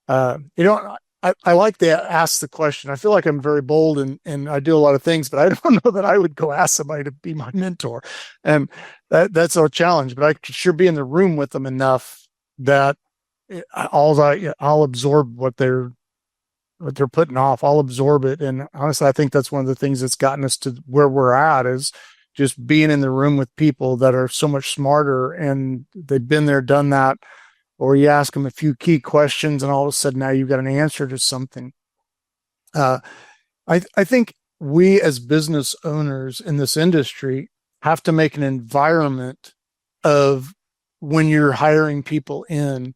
I like to ask the question. I feel like I'm very bold and I do a lot of things, but I don't know that I would go ask somebody to be my mentor. And that's our challenge, but I could sure be in the room with them enough that I'll absorb what they're putting off. I'll absorb it. And honestly, I think that's one of the things that's gotten us to where we're at is just being in the room with people that are so much smarter and they've been there, done that. Or you ask them a few key questions and all of a sudden now you've got an answer to something. I think we as business owners in this industry have to make an environment of when you're hiring people in,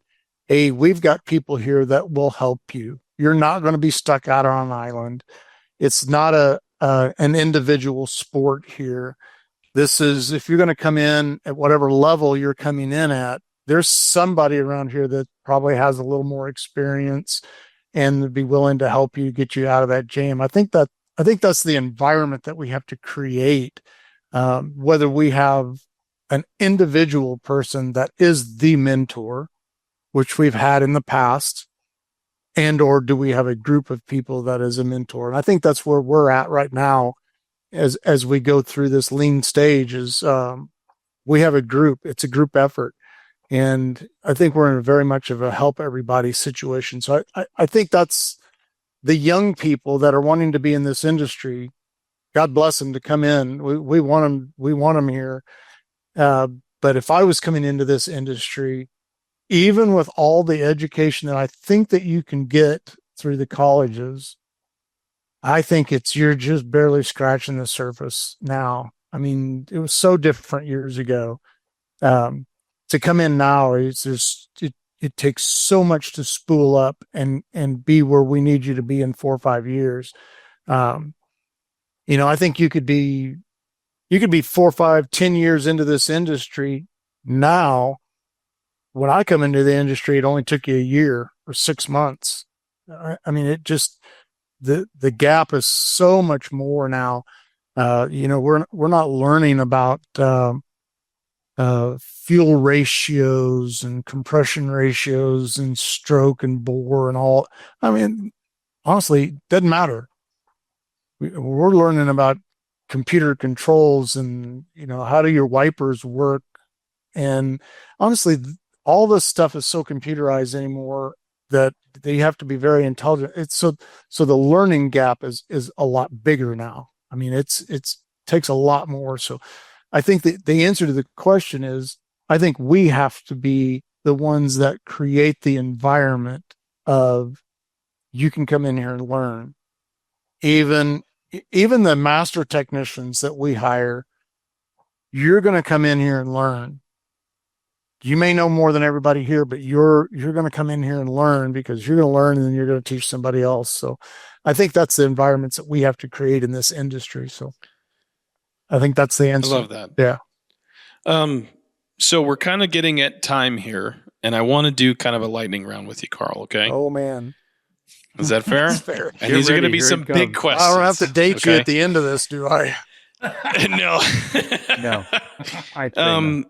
we've got people here that will help you. You're not going to be stuck out on an island. It's not an individual sport here. This is, if you're going to come in at whatever level you're coming in at, there's somebody around here that probably has a little more experience and would be willing to help you get you out of that jam. I think that's the environment that we have to create. Whether we have an individual person that is the mentor, which we've had in the past, and or do we have a group of people that is a mentor? And I think that's where we're at right now as we go through this lean stage is we have a group. It's a group effort. And I think we're in very much of a help everybody situation. So I think that's the young people that are wanting to be in this industry. God bless them to come in. We want them. We want them here. But if I was coming into this industry, even with all the education that I think that you can get through the colleges, I think you're just barely scratching the surface now. I mean, it was so different years ago. To come in now, it takes so much to spool up and be where we need you to be in 4 or 5 years. I think you could be 4, 5, 10 years into this industry now. When I come into the industry, it only took you a year or 6 months. I mean, it just, the gap is so much more now. We're not learning about, fuel ratios and compression ratios and stroke and bore and all. I mean, honestly, it doesn't matter. We're learning about computer controls and, how do your wipers work? And honestly, all this stuff is so computerized anymore that you have to be very intelligent. It's so the learning gap is a lot bigger now. I mean, it's takes a lot more. So I think that the answer to the question is, I think we have to be the ones that create the environment of you can come in here and learn. Even the master technicians that we hire, you're going to come in here and learn. You may know more than everybody here, but you're going to come in here and learn because you're going to learn and then you're going to teach somebody else. So I think that's the environments that we have to create in this industry. So I think that's the answer. I love that. Yeah. So we're kind of getting at time here, and I want to do kind of a lightning round with you, Carl. Okay. Oh man. Is that fair? That's fair. And these are going to be some big questions. I don't have to date you at the end of this, do I? No. No. I think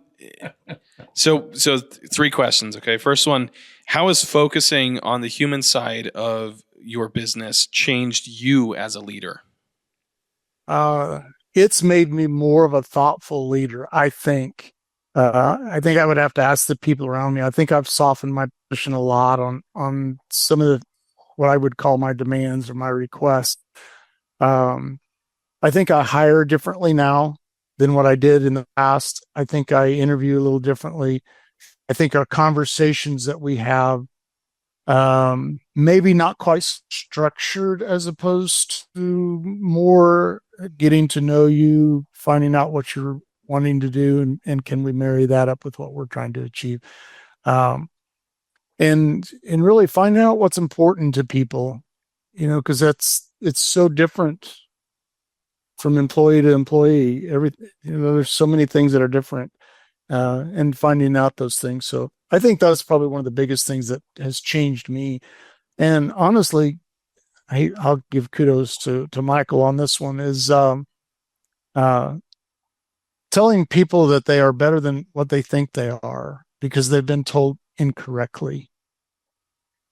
So 3 questions. Okay. First one, how has focusing on the human side of your business changed you as a leader? It's made me more of a thoughtful leader, I think. I think I would have to ask the people around me. I think I've softened my position a lot on some of what I would call my demands or my requests. I think I hire differently now than what I did in the past. I think I interview a little differently. I think our conversations that we have, maybe not quite structured as opposed to more getting to know you, finding out what you're wanting to do, and can we marry that up with what we're trying to achieve. And really finding out what's important to people, because it's so different from employee to employee. There's so many things that are different, and finding out those things. So I think that's probably one of the biggest things that has changed me. And honestly, I'll give kudos to Michael on this one, is telling people that they are better than what they think they are. because they've been told incorrectly.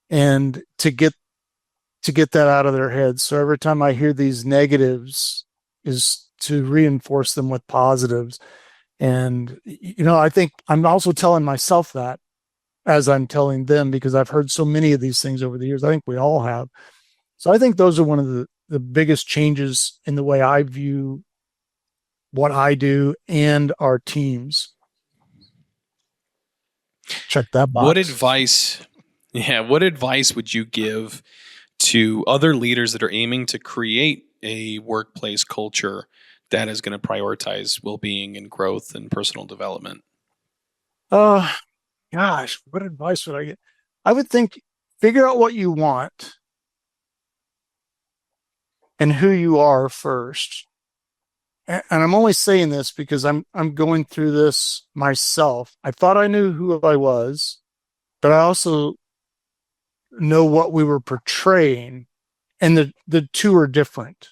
And to get that out of their heads. So every time I hear these negatives is to reinforce them with positives. And, I think I'm also telling myself that as I'm telling them, because I've heard so many of these things over the years. I think we all have. So I think those are one of the biggest changes in the way I view what I do and our teams. Check that box. What advice would you give to other leaders that are aiming to create a workplace culture that is going to prioritize well-being and growth and personal development? Gosh, what advice would I get? I would think figure out what you want and who you are first. And I'm only saying this because I'm going through this myself. I thought I knew who I was, but I also know what we were portraying, and the two are different.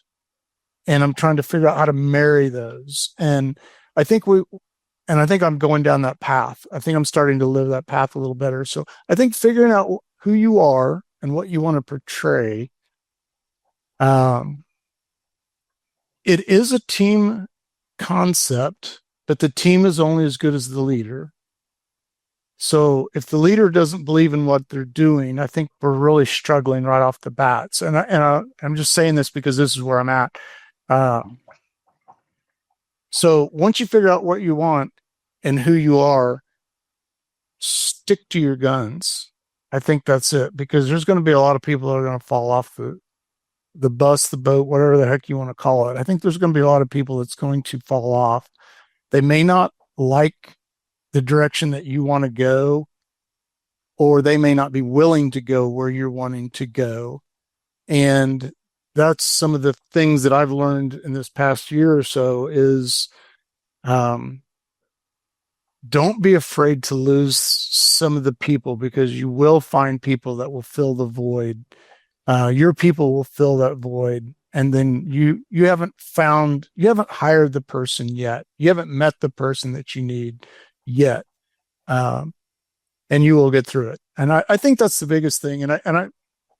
And I'm trying to figure out how to marry those. And I think I'm going down that path. I think I'm starting to live that path a little better. So I think figuring out who you are and what you want to portray. It is a team concept, but the team is only as good as the leader. So if the leader doesn't believe in what they're doing, I think we're really struggling right off the bat. So, I'm just saying this because this is where I'm at. So once you figure out what you want and who you are, stick to your guns. I think that's it, because there's going to be a lot of people that are going to fall off the bus, the boat, whatever the heck you want to call it. I think there's going to be a lot of people that's going to fall off. They may not like the direction that you want to go, or they may not be willing to go where you're wanting to go. And that's some of the things that I've learned in this past year or so is, don't be afraid to lose some of the people, because you will find people that will fill the void. Your people will fill that void. And then you haven't hired the person yet. You haven't met the person that you need yet. And you will get through it. And I think that's the biggest thing. And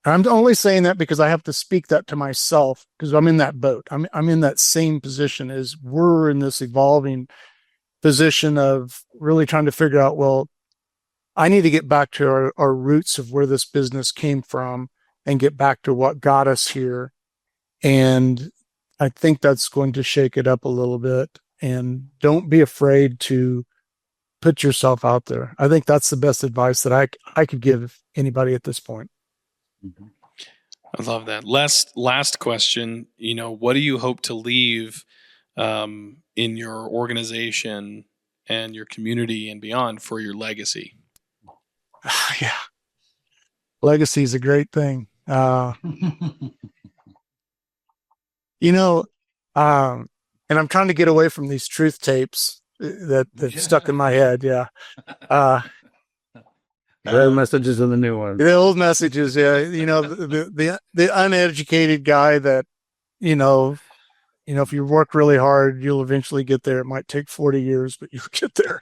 I'm only saying that because I have to speak that to myself, because I'm in that boat. I'm in that same position as we're in this evolving position of really trying to figure out, well, I need to get back to our roots of where this business came from and get back to what got us here. And I think that's going to shake it up a little bit. And don't be afraid to put yourself out there. I think that's the best advice that I could give anybody at this point. I love that. Last question. What do you hope to leave in your organization and your community and beyond for your legacy? Yeah. Legacy is a great thing. And I'm trying to get away from these truth tapes that stuck in my head. Yeah. The old messages and the new ones. The old messages. Yeah. The uneducated guy that, if you work really hard, you'll eventually get there. It might take 40 years, but you'll get there.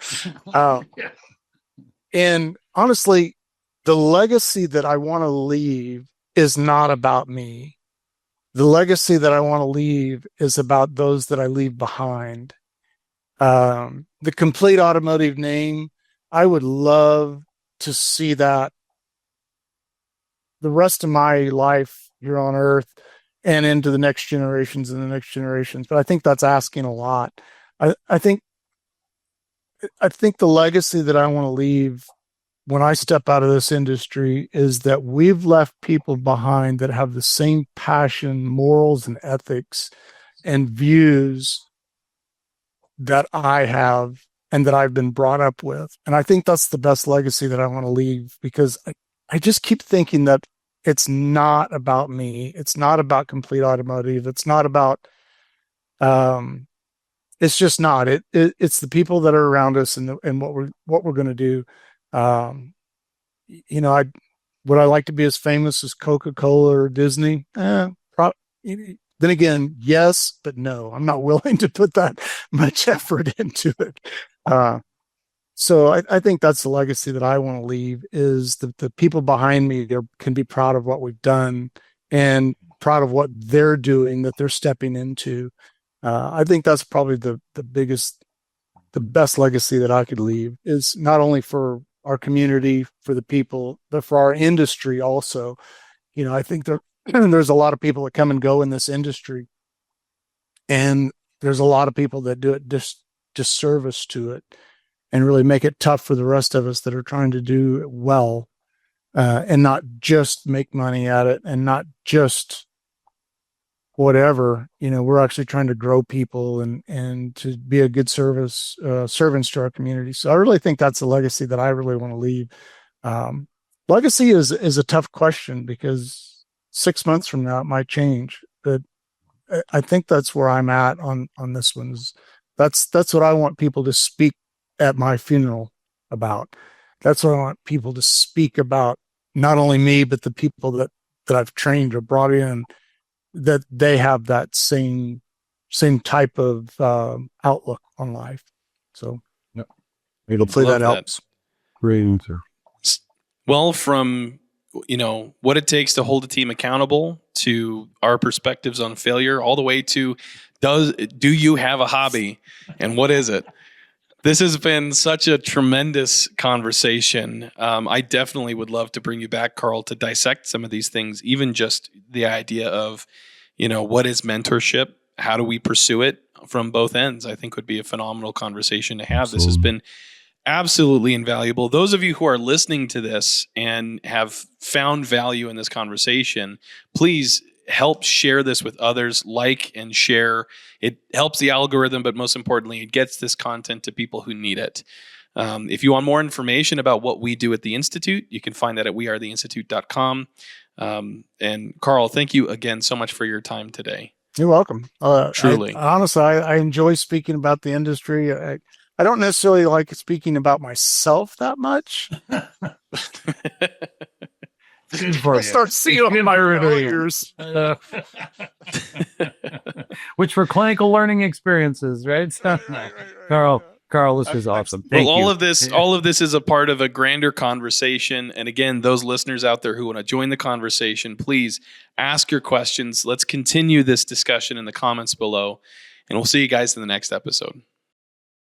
And honestly, the legacy that I want to leave is not about me. The legacy that I want to leave is about those that I leave behind. The Complete Automotive name, I would love to see that the rest of my life here on earth and into the next generations and the next generations. But I think that's asking a lot. I think the legacy that I want to leave when I step out of this industry is that we've left people behind that have the same passion, morals, and ethics and views that I have and that I've been brought up with. And I think that's the best legacy that I want to leave, because I just keep thinking that it's not about me. It's not about Complete Automotive. It's not about, it's just not. It's the people that are around us and what we're going to do. Would I like to be as famous as Coca-Cola or Disney? Then again, yes, but no, I'm not willing to put that much effort into it. So I think that's the legacy that I want to leave is the people behind me can be proud of what we've done and proud of what they're doing, that they're stepping into. I think that's probably the best legacy that I could leave is not only for our community, for the people, but for our industry also. I think there's a lot of people that come and go in this industry, and there's a lot of people that do it disservice to it and really make it tough for the rest of us that are trying to do it well, and not just make money at it and not just whatever. We're actually trying to grow people and to be a good servants to our community. So I really think that's a legacy that I really want to leave. Legacy is a tough question because 6 months from now it might change, but I think that's where I'm at on this one. That's what I want people to speak at my funeral about. That's what I want people to speak about, not only me, but the people that I've trained or brought in, that they have that same type of outlook on life. So yep. Hopefully that helps. Great answer. Well, from what it takes to hold a team accountable, to our perspectives on failure, all the way to do you have a hobby and what is it? This has been such a tremendous conversation. I definitely would love to bring you back, Carl, to dissect some of these things, even just the idea of, what is mentorship? How do we pursue it from both ends? I think would be a phenomenal conversation to have. Absolutely. This has been absolutely invaluable. Those of you who are listening to this and have found value in this conversation, please help share this with others, like and share. It helps the algorithm, but most importantly, it gets this content to people who need it. If you want more information about what we do at the Institute, you can find that at wearetheinstitute.com. And Carl, thank you again so much for your time today. You're welcome. Truly. Honestly, I enjoy speaking about the industry. I don't necessarily like speaking about myself that much. I start seeing in my ears. Which for clinical learning experiences, right? So, Carl, this is awesome. Thank you. All of this is a part of a grander conversation. And again, those listeners out there who want to join the conversation, please ask your questions. Let's continue this discussion in the comments below. And we'll see you guys in the next episode.